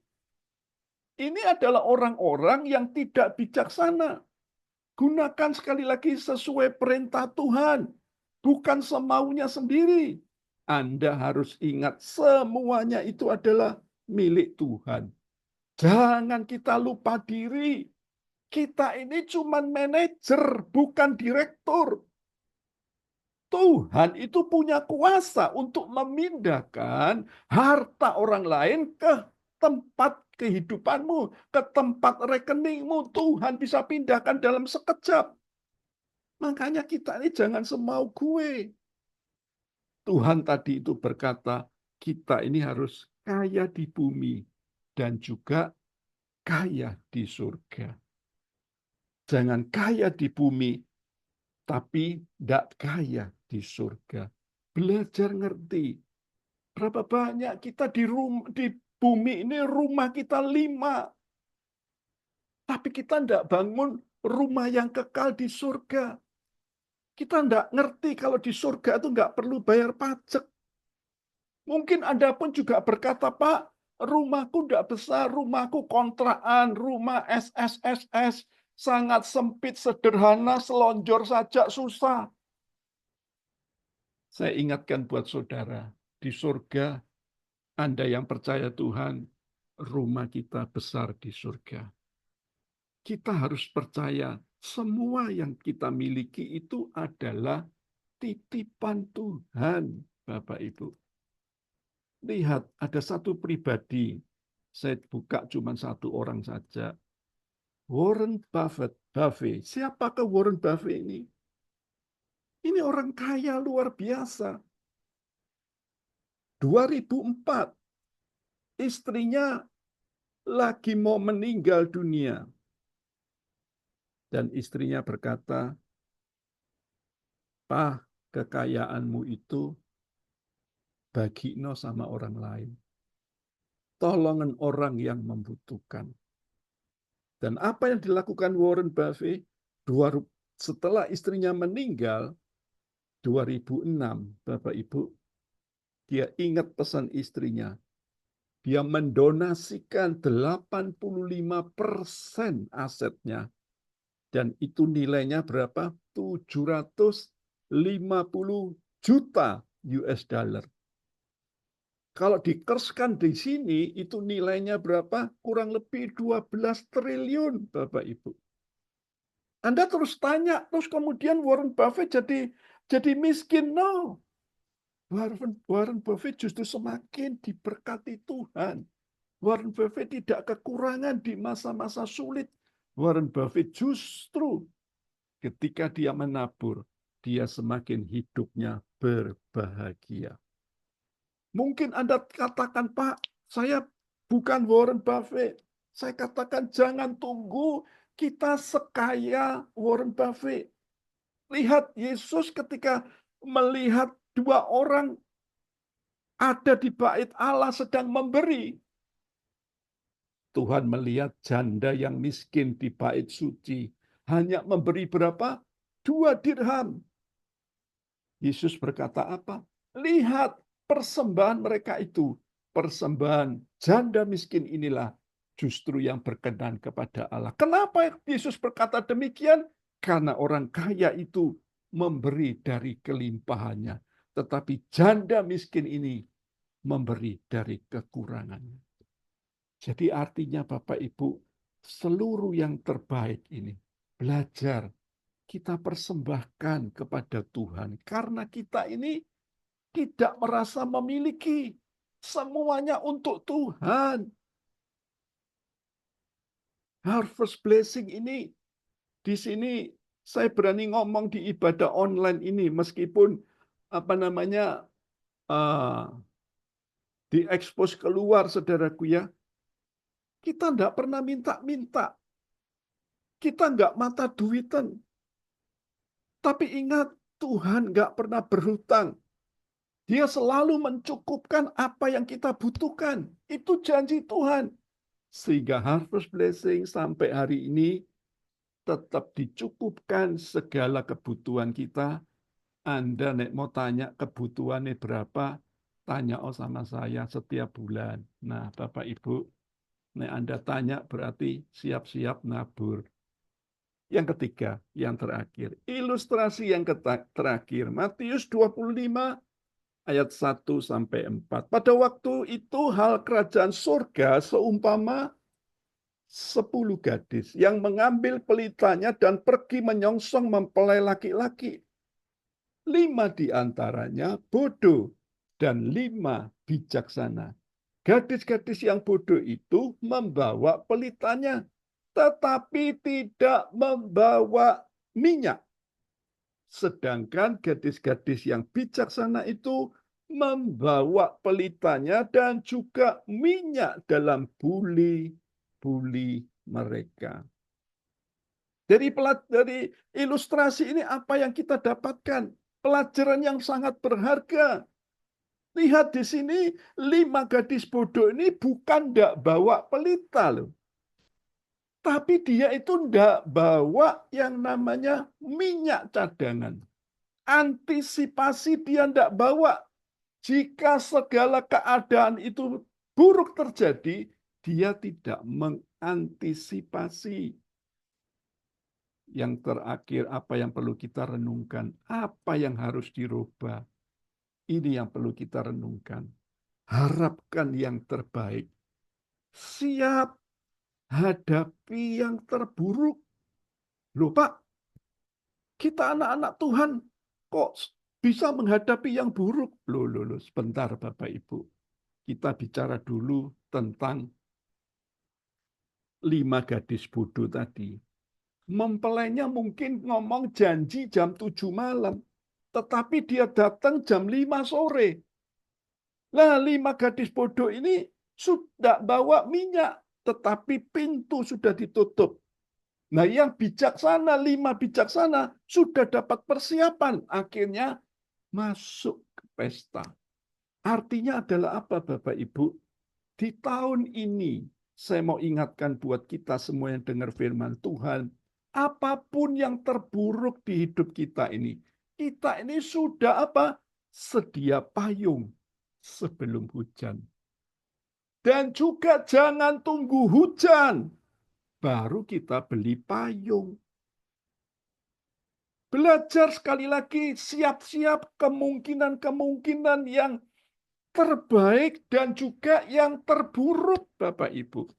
B: Ini adalah orang-orang yang tidak bijaksana. Gunakan sekali lagi sesuai perintah Tuhan, bukan semaunya sendiri. Anda harus ingat semuanya itu adalah milik Tuhan. Jangan kita lupa diri. Kita ini cuma manajer, bukan direktur. Tuhan itu punya kuasa untuk memindahkan harta orang lain ke tempat kehidupanmu, ke tempat rekeningmu. Tuhan bisa pindahkan dalam sekejap. Makanya kita ini jangan semau gue. Tuhan tadi itu berkata, kita ini harus kaya di bumi dan juga kaya di surga. Jangan kaya di bumi, tapi tidak kaya di surga. Belajar ngerti. Berapa banyak kita di bumi ini rumah kita 5. Tapi kita tidak bangun rumah yang kekal di surga. Kita tidak ngerti kalau di surga itu nggak perlu bayar pajak. Mungkin Anda pun juga berkata, Pak, rumahku tidak besar, rumahku kontrakan, rumah SSSS, sangat sempit, sederhana, selonjor saja susah. Saya ingatkan buat saudara, di surga, Anda yang percaya Tuhan, rumah kita besar di surga. Kita harus percaya semua yang kita miliki itu adalah titipan Tuhan, Bapak Ibu. Lihat, ada satu pribadi, saya buka cuma satu orang saja. Warren Buffett. Siapakah Warren Buffett ini? Ini orang kaya luar biasa. 2004, istrinya lagi mau meninggal dunia. Dan istrinya berkata, Pak, kekayaanmu itu bagino sama orang lain. Tolongan orang yang membutuhkan. Dan apa yang dilakukan Warren Buffett setelah istrinya meninggal, 2006, Bapak Ibu, dia ingat pesan istrinya. Dia mendonasikan 85% asetnya. Dan itu nilainya berapa? 750 juta US dollar. Kalau dikerskan di sini, itu nilainya berapa? Kurang lebih 12 triliun, Bapak Ibu. Anda terus tanya, terus kemudian Warren Buffett jadi miskin? No. Warren Buffett justru semakin diberkati Tuhan. Warren Buffett tidak kekurangan di masa-masa sulit. Warren Buffett justru ketika dia menabur, dia semakin hidupnya berbahagia. Mungkin Anda katakan, Pak, saya bukan Warren Buffett. Saya katakan jangan tunggu kita sekaya Warren Buffett. Lihat Yesus ketika melihat dua orang ada di bait Allah sedang memberi. Tuhan melihat janda yang miskin di bait suci. Hanya memberi berapa? 2 dirham. Yesus berkata apa? Lihat persembahan mereka itu. Persembahan janda miskin inilah justru yang berkenan kepada Allah. Kenapa Yesus berkata demikian? Karena orang kaya itu memberi dari kelimpahannya. Tetapi janda miskin ini memberi dari kekurangannya. Jadi artinya Bapak Ibu, seluruh yang terbaik ini belajar kita persembahkan kepada Tuhan. Karena kita ini tidak merasa memiliki. Semuanya untuk Tuhan. Harvest blessing ini, di sini saya berani ngomong di ibadah online ini, meskipun uh, diekspos keluar, saudaraku ya, kita tidak pernah minta-minta. Kita nggak mata duitan. Tapi ingat, Tuhan nggak pernah berhutang. Dia selalu mencukupkan apa yang kita butuhkan. Itu janji Tuhan. Sehingga harvest blessing sampai hari ini tetap dicukupkan segala kebutuhan kita. Anda nek mau tanya kebutuhannya berapa, tanya sama saya setiap bulan. Nah, Bapak Ibu, nek Anda tanya berarti siap-siap nabur. Yang ketiga, yang terakhir. Ilustrasi yang terakhir. Matius 25 ayat 1-4. Pada waktu itu hal kerajaan surga seumpama 10 gadis yang mengambil pelitanya dan pergi menyongsong mempelai laki-laki. 5 di antaranya bodoh dan 5 bijaksana. Gadis-gadis yang bodoh itu membawa pelitanya, tetapi tidak membawa minyak. Sedangkan gadis-gadis yang bijaksana itu membawa pelitanya dan juga minyak dalam buli-buli mereka. Dari ilustrasi ini apa yang kita dapatkan? Pelajaran yang sangat berharga. Lihat di sini 5 gadis bodoh ini bukan tidak bawa pelita loh. Tapi dia itu tidak bawa yang namanya minyak cadangan. Antisipasi dia tidak bawa. Jika segala keadaan itu buruk terjadi, dia tidak mengantisipasi. Yang terakhir, apa yang perlu kita renungkan? Apa yang harus dirubah? Ini yang perlu kita renungkan. Harapkan yang terbaik. Siap hadapi yang terburuk. Loh Pak, kita anak-anak Tuhan kok bisa menghadapi yang buruk? Loh, sebentar Bapak Ibu. Kita bicara dulu tentang 5 gadis bodoh tadi. Mempelainya mungkin ngomong janji jam 7 malam. Tetapi dia datang jam 5 sore. Nah, 5 gadis bodoh ini sudah bawa minyak. Tetapi pintu sudah ditutup. Nah, yang bijaksana, 5 bijaksana sudah dapat persiapan. Akhirnya masuk ke pesta. Artinya adalah apa Bapak Ibu? Di tahun ini, saya mau ingatkan buat kita semua yang dengar firman Tuhan, apapun yang terburuk di hidup kita ini sudah apa? Sedia payung sebelum hujan. Dan juga jangan tunggu hujan, baru kita beli payung. Belajar sekali lagi, siap-siap kemungkinan-kemungkinan yang terbaik dan juga yang terburuk, Bapak Ibu.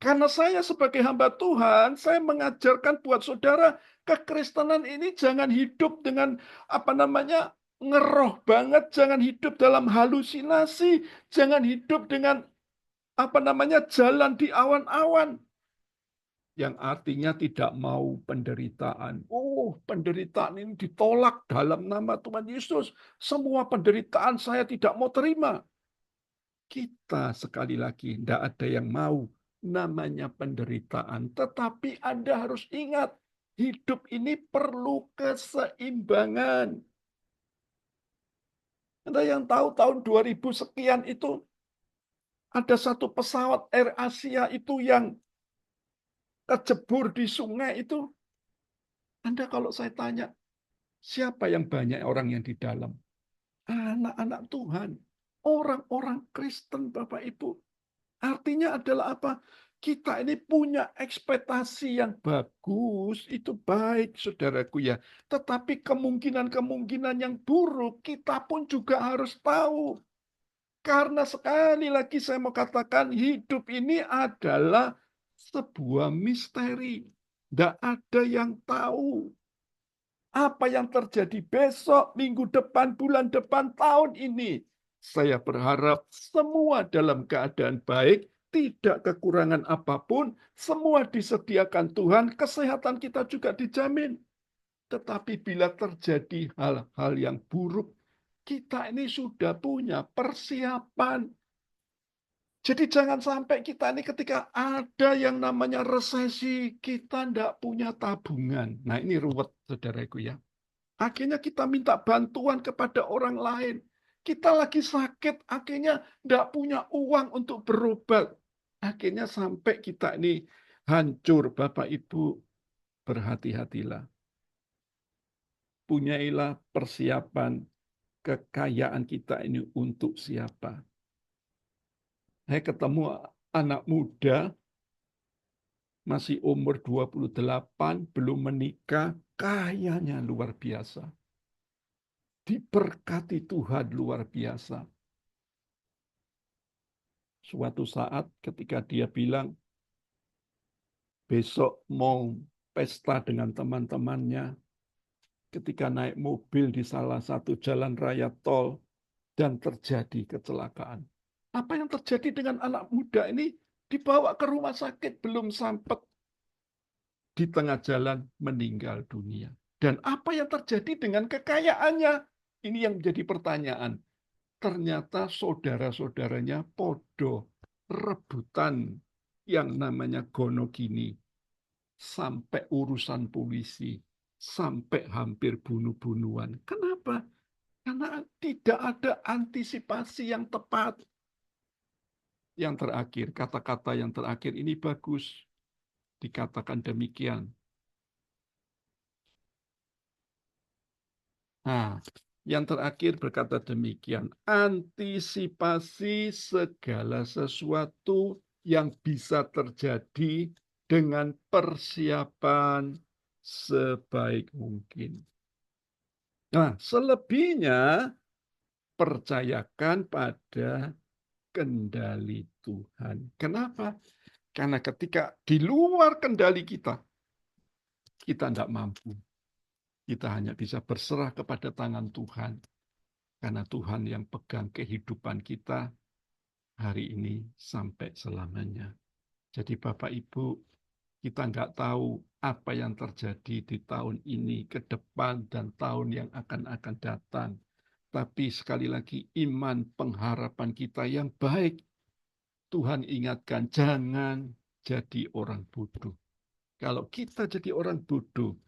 B: Karena saya sebagai hamba Tuhan, saya mengajarkan buat saudara, kekristenan ini jangan hidup dengan ngeroh banget, jangan hidup dalam halusinasi, jangan hidup dengan jalan di awan-awan. Yang artinya tidak mau penderitaan. Oh, penderitaan ini ditolak dalam nama Tuhan Yesus. Semua penderitaan saya tidak mau terima. Kita sekali lagi tidak ada yang mau namanya penderitaan. Tetapi Anda harus ingat, hidup ini perlu keseimbangan. Anda yang tahu tahun 2000 sekian itu, ada satu pesawat Air Asia itu yang kecebur di sungai itu. Anda kalau saya tanya, siapa yang banyak orang yang di dalam? Anak-anak Tuhan, orang-orang Kristen, Bapak Ibu. Artinya adalah apa? Kita ini punya ekspektasi yang bagus, itu baik, saudaraku ya. Tetapi kemungkinan-kemungkinan yang buruk, kita pun juga harus tahu. Karena sekali lagi saya mau katakan, hidup ini adalah sebuah misteri. Tidak ada yang tahu apa yang terjadi besok, minggu depan, bulan depan, tahun ini. Saya berharap semua dalam keadaan baik, tidak kekurangan apapun, semua disediakan Tuhan, kesehatan kita juga dijamin. Tetapi bila terjadi hal-hal yang buruk, kita ini sudah punya persiapan. Jadi jangan sampai kita ini ketika ada yang namanya resesi, kita tidak punya tabungan. Nah ini ruwet, saudaraku ya. Akhirnya kita minta bantuan kepada orang lain. Kita lagi sakit, akhirnya tidak punya uang untuk berobat. Akhirnya sampai kita ini hancur. Bapak Ibu, berhati-hatilah. Punyailah persiapan kekayaan kita ini untuk siapa. Saya ketemu anak muda, masih umur 28, belum menikah, kayanya luar biasa. Diberkati Tuhan luar biasa. Suatu saat ketika dia bilang, besok mau pesta dengan teman-temannya, ketika naik mobil di salah satu jalan raya tol, dan terjadi kecelakaan. Apa yang terjadi dengan anak muda ini? Dibawa ke rumah sakit, belum sempat di tengah jalan meninggal dunia. Dan apa yang terjadi dengan kekayaannya? Ini yang menjadi pertanyaan. Ternyata saudara-saudaranya podo rebutan yang namanya gonogini sampai urusan polisi, sampai hampir bunuh-bunuhan. Kenapa? Karena tidak ada antisipasi yang tepat. Yang terakhir, kata-kata yang terakhir ini bagus. Dikatakan demikian. Nah, yang terakhir berkata demikian. Antisipasi segala sesuatu yang bisa terjadi dengan persiapan sebaik mungkin. Nah, selebihnya percayakan pada kendali Tuhan. Kenapa? Karena ketika di luar kendali kita tidak mampu. Kita hanya bisa berserah kepada tangan Tuhan. Karena Tuhan yang pegang kehidupan kita hari ini sampai selamanya. Jadi Bapak Ibu, kita nggak tahu apa yang terjadi di tahun ini, ke depan, dan tahun yang akan datang. Tapi sekali lagi, iman pengharapan kita yang baik. Tuhan ingatkan, jangan jadi orang bodoh. Kalau kita jadi orang bodoh,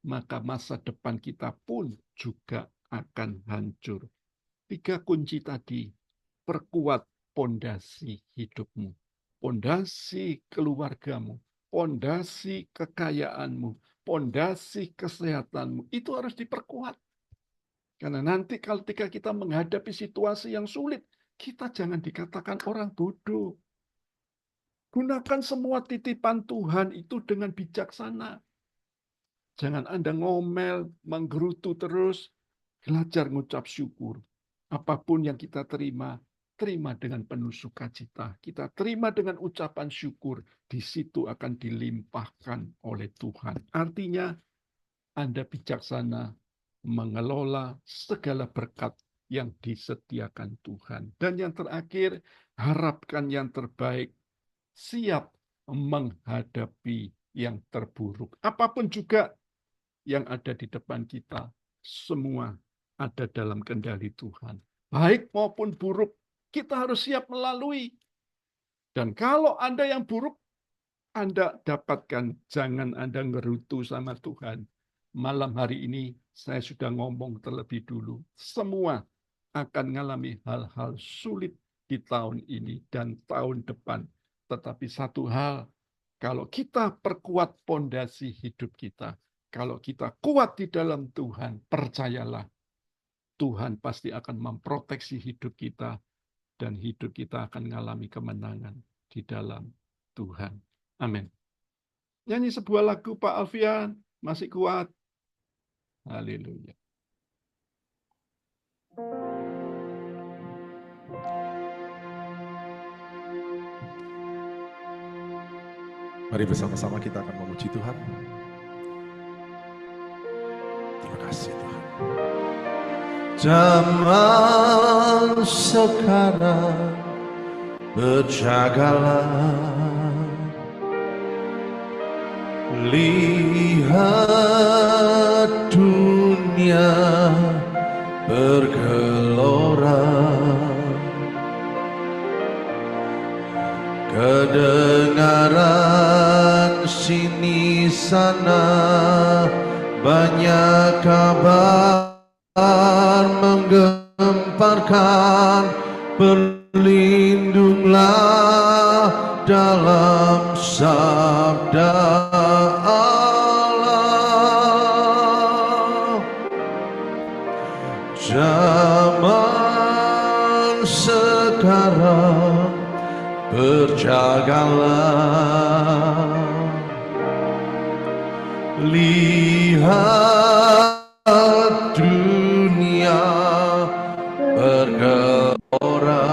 B: maka masa depan kita pun juga akan hancur. 3 kunci tadi, perkuat pondasi hidupmu, pondasi keluargamu, pondasi kekayaanmu, pondasi kesehatanmu. Itu harus diperkuat. Karena nanti ketika kita menghadapi situasi yang sulit, kita jangan dikatakan orang bodoh. Gunakan semua titipan Tuhan itu dengan bijaksana. Jangan Anda ngomel, menggerutu terus. Belajar mengucap syukur. Apapun yang kita terima, terima dengan penuh sukacita. Kita terima dengan ucapan syukur. Di situ akan dilimpahkan oleh Tuhan. Artinya, Anda bijaksana mengelola segala berkat yang disediakan Tuhan. Dan yang terakhir, harapkan yang terbaik. Siap menghadapi yang terburuk. Apapun juga yang ada di depan kita, semua ada dalam kendali Tuhan. Baik maupun buruk, kita harus siap melalui. Dan kalau Anda yang buruk, Anda dapatkan, jangan Anda ngerutu sama Tuhan. Malam hari ini saya sudah ngomong terlebih dulu. Semua akan mengalami hal-hal sulit di tahun ini dan tahun depan. Tetapi satu hal, kalau kita perkuat pondasi hidup kita, kalau kita kuat di dalam Tuhan, percayalah, Tuhan pasti akan memproteksi hidup kita dan hidup kita akan mengalami kemenangan di dalam Tuhan. Amin. Nyanyi sebuah lagu Pak Alfian, masih kuat. Haleluya.
A: Mari bersama-sama kita akan memuji Tuhan. Terima kasih Tuhan. Zaman sekarang berjagalah, lihat dunia bergelora, kedengaran sini sana banyak kabar menggemparkan, berlindunglah dalam sabda Allah. Zaman sekarang berjagalah, lihat dunia bergelora,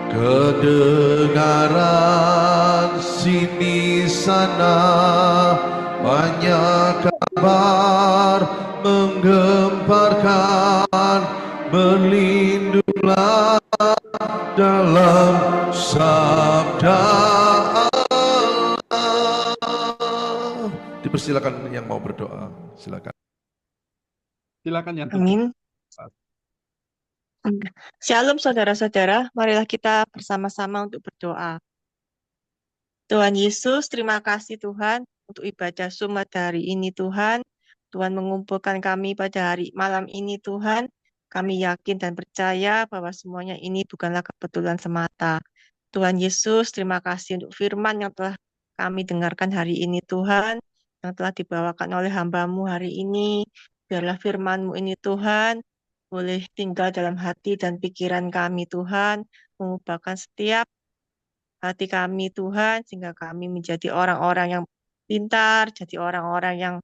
A: kedengaran sini sana banyak kabar menggemparkan, berlindunglah dalam sabda Allah. Dipersilakan yang mau berdoa, silakan.
B: Silakan yang
C: Amin. Shalom saudara-saudara, marilah kita bersama-sama untuk berdoa. Tuhan Yesus, terima kasih Tuhan untuk ibadah Jumat hari ini Tuhan. Tuhan mengumpulkan kami pada hari malam ini Tuhan. Kami yakin dan percaya bahwa semuanya ini bukanlah kebetulan semata. Tuhan Yesus, terima kasih untuk firman yang telah kami dengarkan hari ini Tuhan, yang telah dibawakan oleh hamba-Mu hari ini. Biarlah firman-Mu ini Tuhan boleh tinggal dalam hati dan pikiran kami Tuhan, mengubahkan setiap hati kami Tuhan, sehingga kami menjadi orang-orang yang pintar, jadi orang-orang yang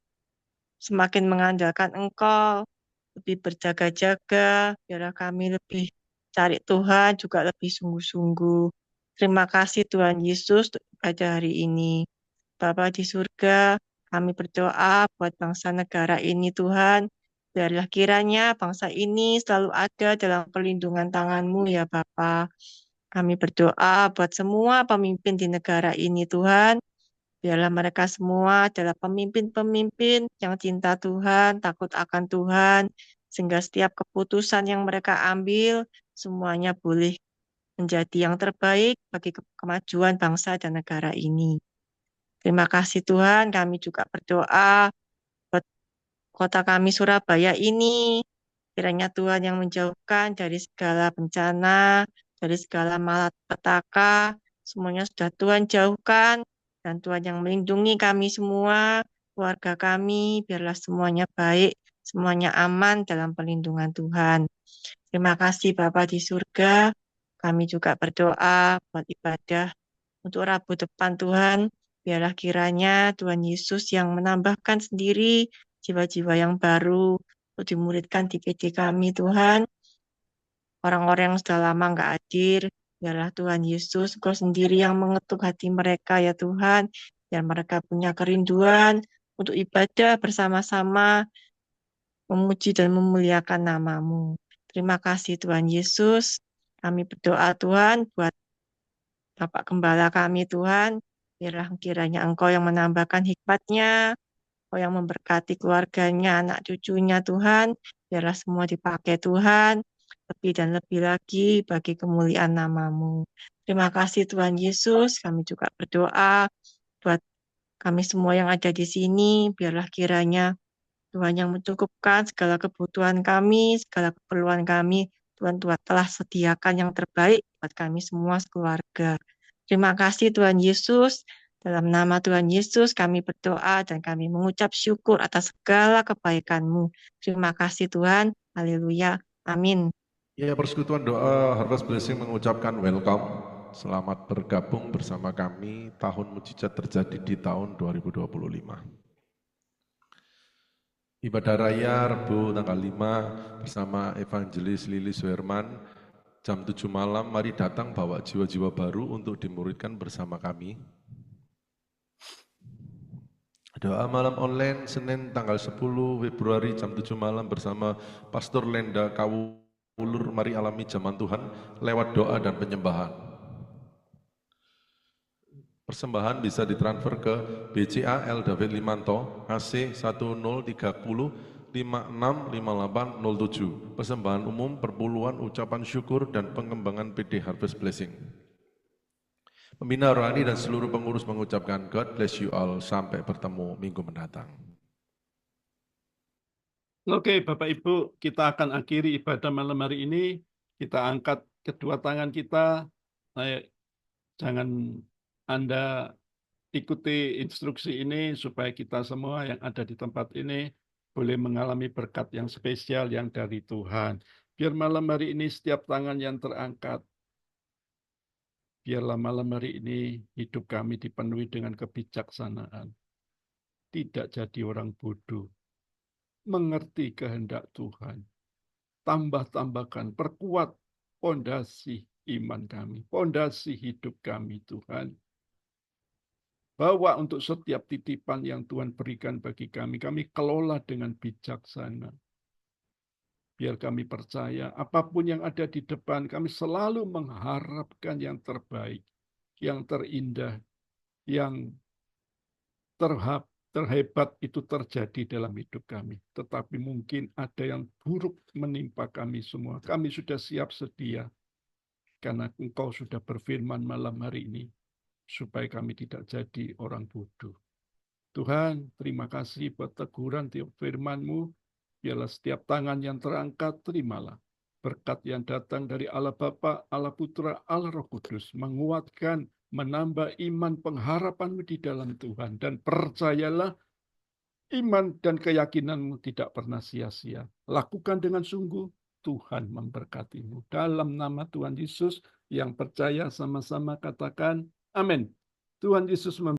C: semakin mengandalkan Engkau, lebih berjaga-jaga, biarlah kami lebih cari Tuhan, juga lebih sungguh-sungguh. Terima kasih Tuhan Yesus untuk ibadah hari ini. Bapa di surga, kami berdoa buat bangsa negara ini Tuhan, biarlah kiranya bangsa ini selalu ada dalam perlindungan tangan-Mu ya Bapa. Kami berdoa buat semua pemimpin di negara ini Tuhan, biarlah mereka semua adalah pemimpin-pemimpin yang cinta Tuhan, takut akan Tuhan, sehingga setiap keputusan yang mereka ambil, semuanya boleh menjadi yang terbaik bagi kemajuan bangsa dan negara ini. Terima kasih Tuhan, kami juga berdoa buat kota kami Surabaya ini, kiranya Tuhan yang menjauhkan dari segala bencana, dari segala malapetaka, semuanya sudah Tuhan jauhkan, dan Tuhan yang melindungi kami semua, keluarga kami, biarlah semuanya baik, semuanya aman dalam perlindungan Tuhan. Terima kasih Bapa di surga, kami juga berdoa buat ibadah untuk Rabu depan Tuhan, biarlah kiranya Tuhan Yesus yang menambahkan sendiri jiwa-jiwa yang baru untuk dimuridkan di PD kami Tuhan. Orang-orang yang sudah lama nggak hadir, biarlah Tuhan Yesus, Engkau sendiri yang mengetuk hati mereka ya Tuhan, biar mereka punya kerinduan untuk ibadah bersama-sama, memuji dan memuliakan nama-Mu. Terima kasih Tuhan Yesus, kami berdoa Tuhan buat Bapak Gembala kami Tuhan, biarlah kiranya Engkau yang menambahkan hikmat-Nya, Engkau yang memberkati keluarganya, anak cucunya Tuhan, biarlah semua dipakai Tuhan, lebih dan lebih lagi bagi kemuliaan nama-Mu. Terima kasih Tuhan Yesus, kami juga berdoa buat kami semua yang ada di sini, biarlah kiranya Tuhan yang mencukupkan segala kebutuhan kami, segala keperluan kami. Tuhan telah sediakan yang terbaik buat kami semua sekeluarga. Terima kasih Tuhan Yesus. Dalam nama Tuhan Yesus kami berdoa dan kami mengucap syukur atas segala kebaikan-Mu. Terima kasih Tuhan. Haleluya. Amin.
A: Ya, persekutuan doa Harvest Blessing mengucapkan welcome. Selamat bergabung bersama kami. Tahun mujizat terjadi di tahun 2025. Ibadah Raya Rebu tanggal 5 bersama Evangelis Lili Suherman jam 7 malam. Mari datang bawa jiwa-jiwa baru untuk dimuridkan bersama kami. Doa malam online Senin tanggal 10 Februari jam 7 malam bersama Pastor Lenda Kawulur. Mari alami zaman Tuhan lewat doa dan penyembahan. Persembahan bisa ditransfer ke BCA L David Limanto AC 1030 565807. Persembahan umum, perpuluhan, ucapan syukur dan pengembangan PD Harvest Blessing. Pembina rohani dan seluruh pengurus mengucapkan God bless you all. Sampai bertemu minggu mendatang.
B: Oke, Bapak Ibu, kita akan akhiri ibadah malam hari ini. Kita angkat kedua tangan kita. Jangan Anda ikuti instruksi ini supaya kita semua yang ada di tempat ini boleh mengalami berkat yang spesial yang dari Tuhan. Biar malam hari ini setiap tangan yang terangkat, biarlah malam hari ini hidup kami dipenuhi dengan kebijaksanaan. Tidak jadi orang bodoh. Mengerti kehendak Tuhan. Tambah-tambahkan, perkuat pondasi iman kami, pondasi hidup kami Tuhan. Bawa untuk setiap titipan yang Tuhan berikan bagi kami kelola dengan bijaksana. Biar kami percaya, apapun yang ada di depan, kami selalu mengharapkan yang terbaik, yang terindah, yang terhebat itu terjadi dalam hidup kami. Tetapi mungkin ada yang buruk menimpa kami semua. Kami sudah siap sedia, karena Engkau sudah berfirman malam hari ini, supaya kami tidak jadi orang bodoh. Tuhan, terima kasih buat teguran tiap firman-Mu. Biarlah setiap tangan yang terangkat, terimalah. Berkat yang datang dari Allah Bapa, Allah Putra, Allah Roh Kudus, menguatkan, menambah iman pengharapan-Mu di dalam Tuhan. Dan percayalah, iman dan keyakinan-Mu tidak pernah sia-sia. Lakukan dengan sungguh, Tuhan memberkati-Mu. Dalam nama Tuhan Yesus, yang percaya sama-sama katakan, amin. Tuhan Yesus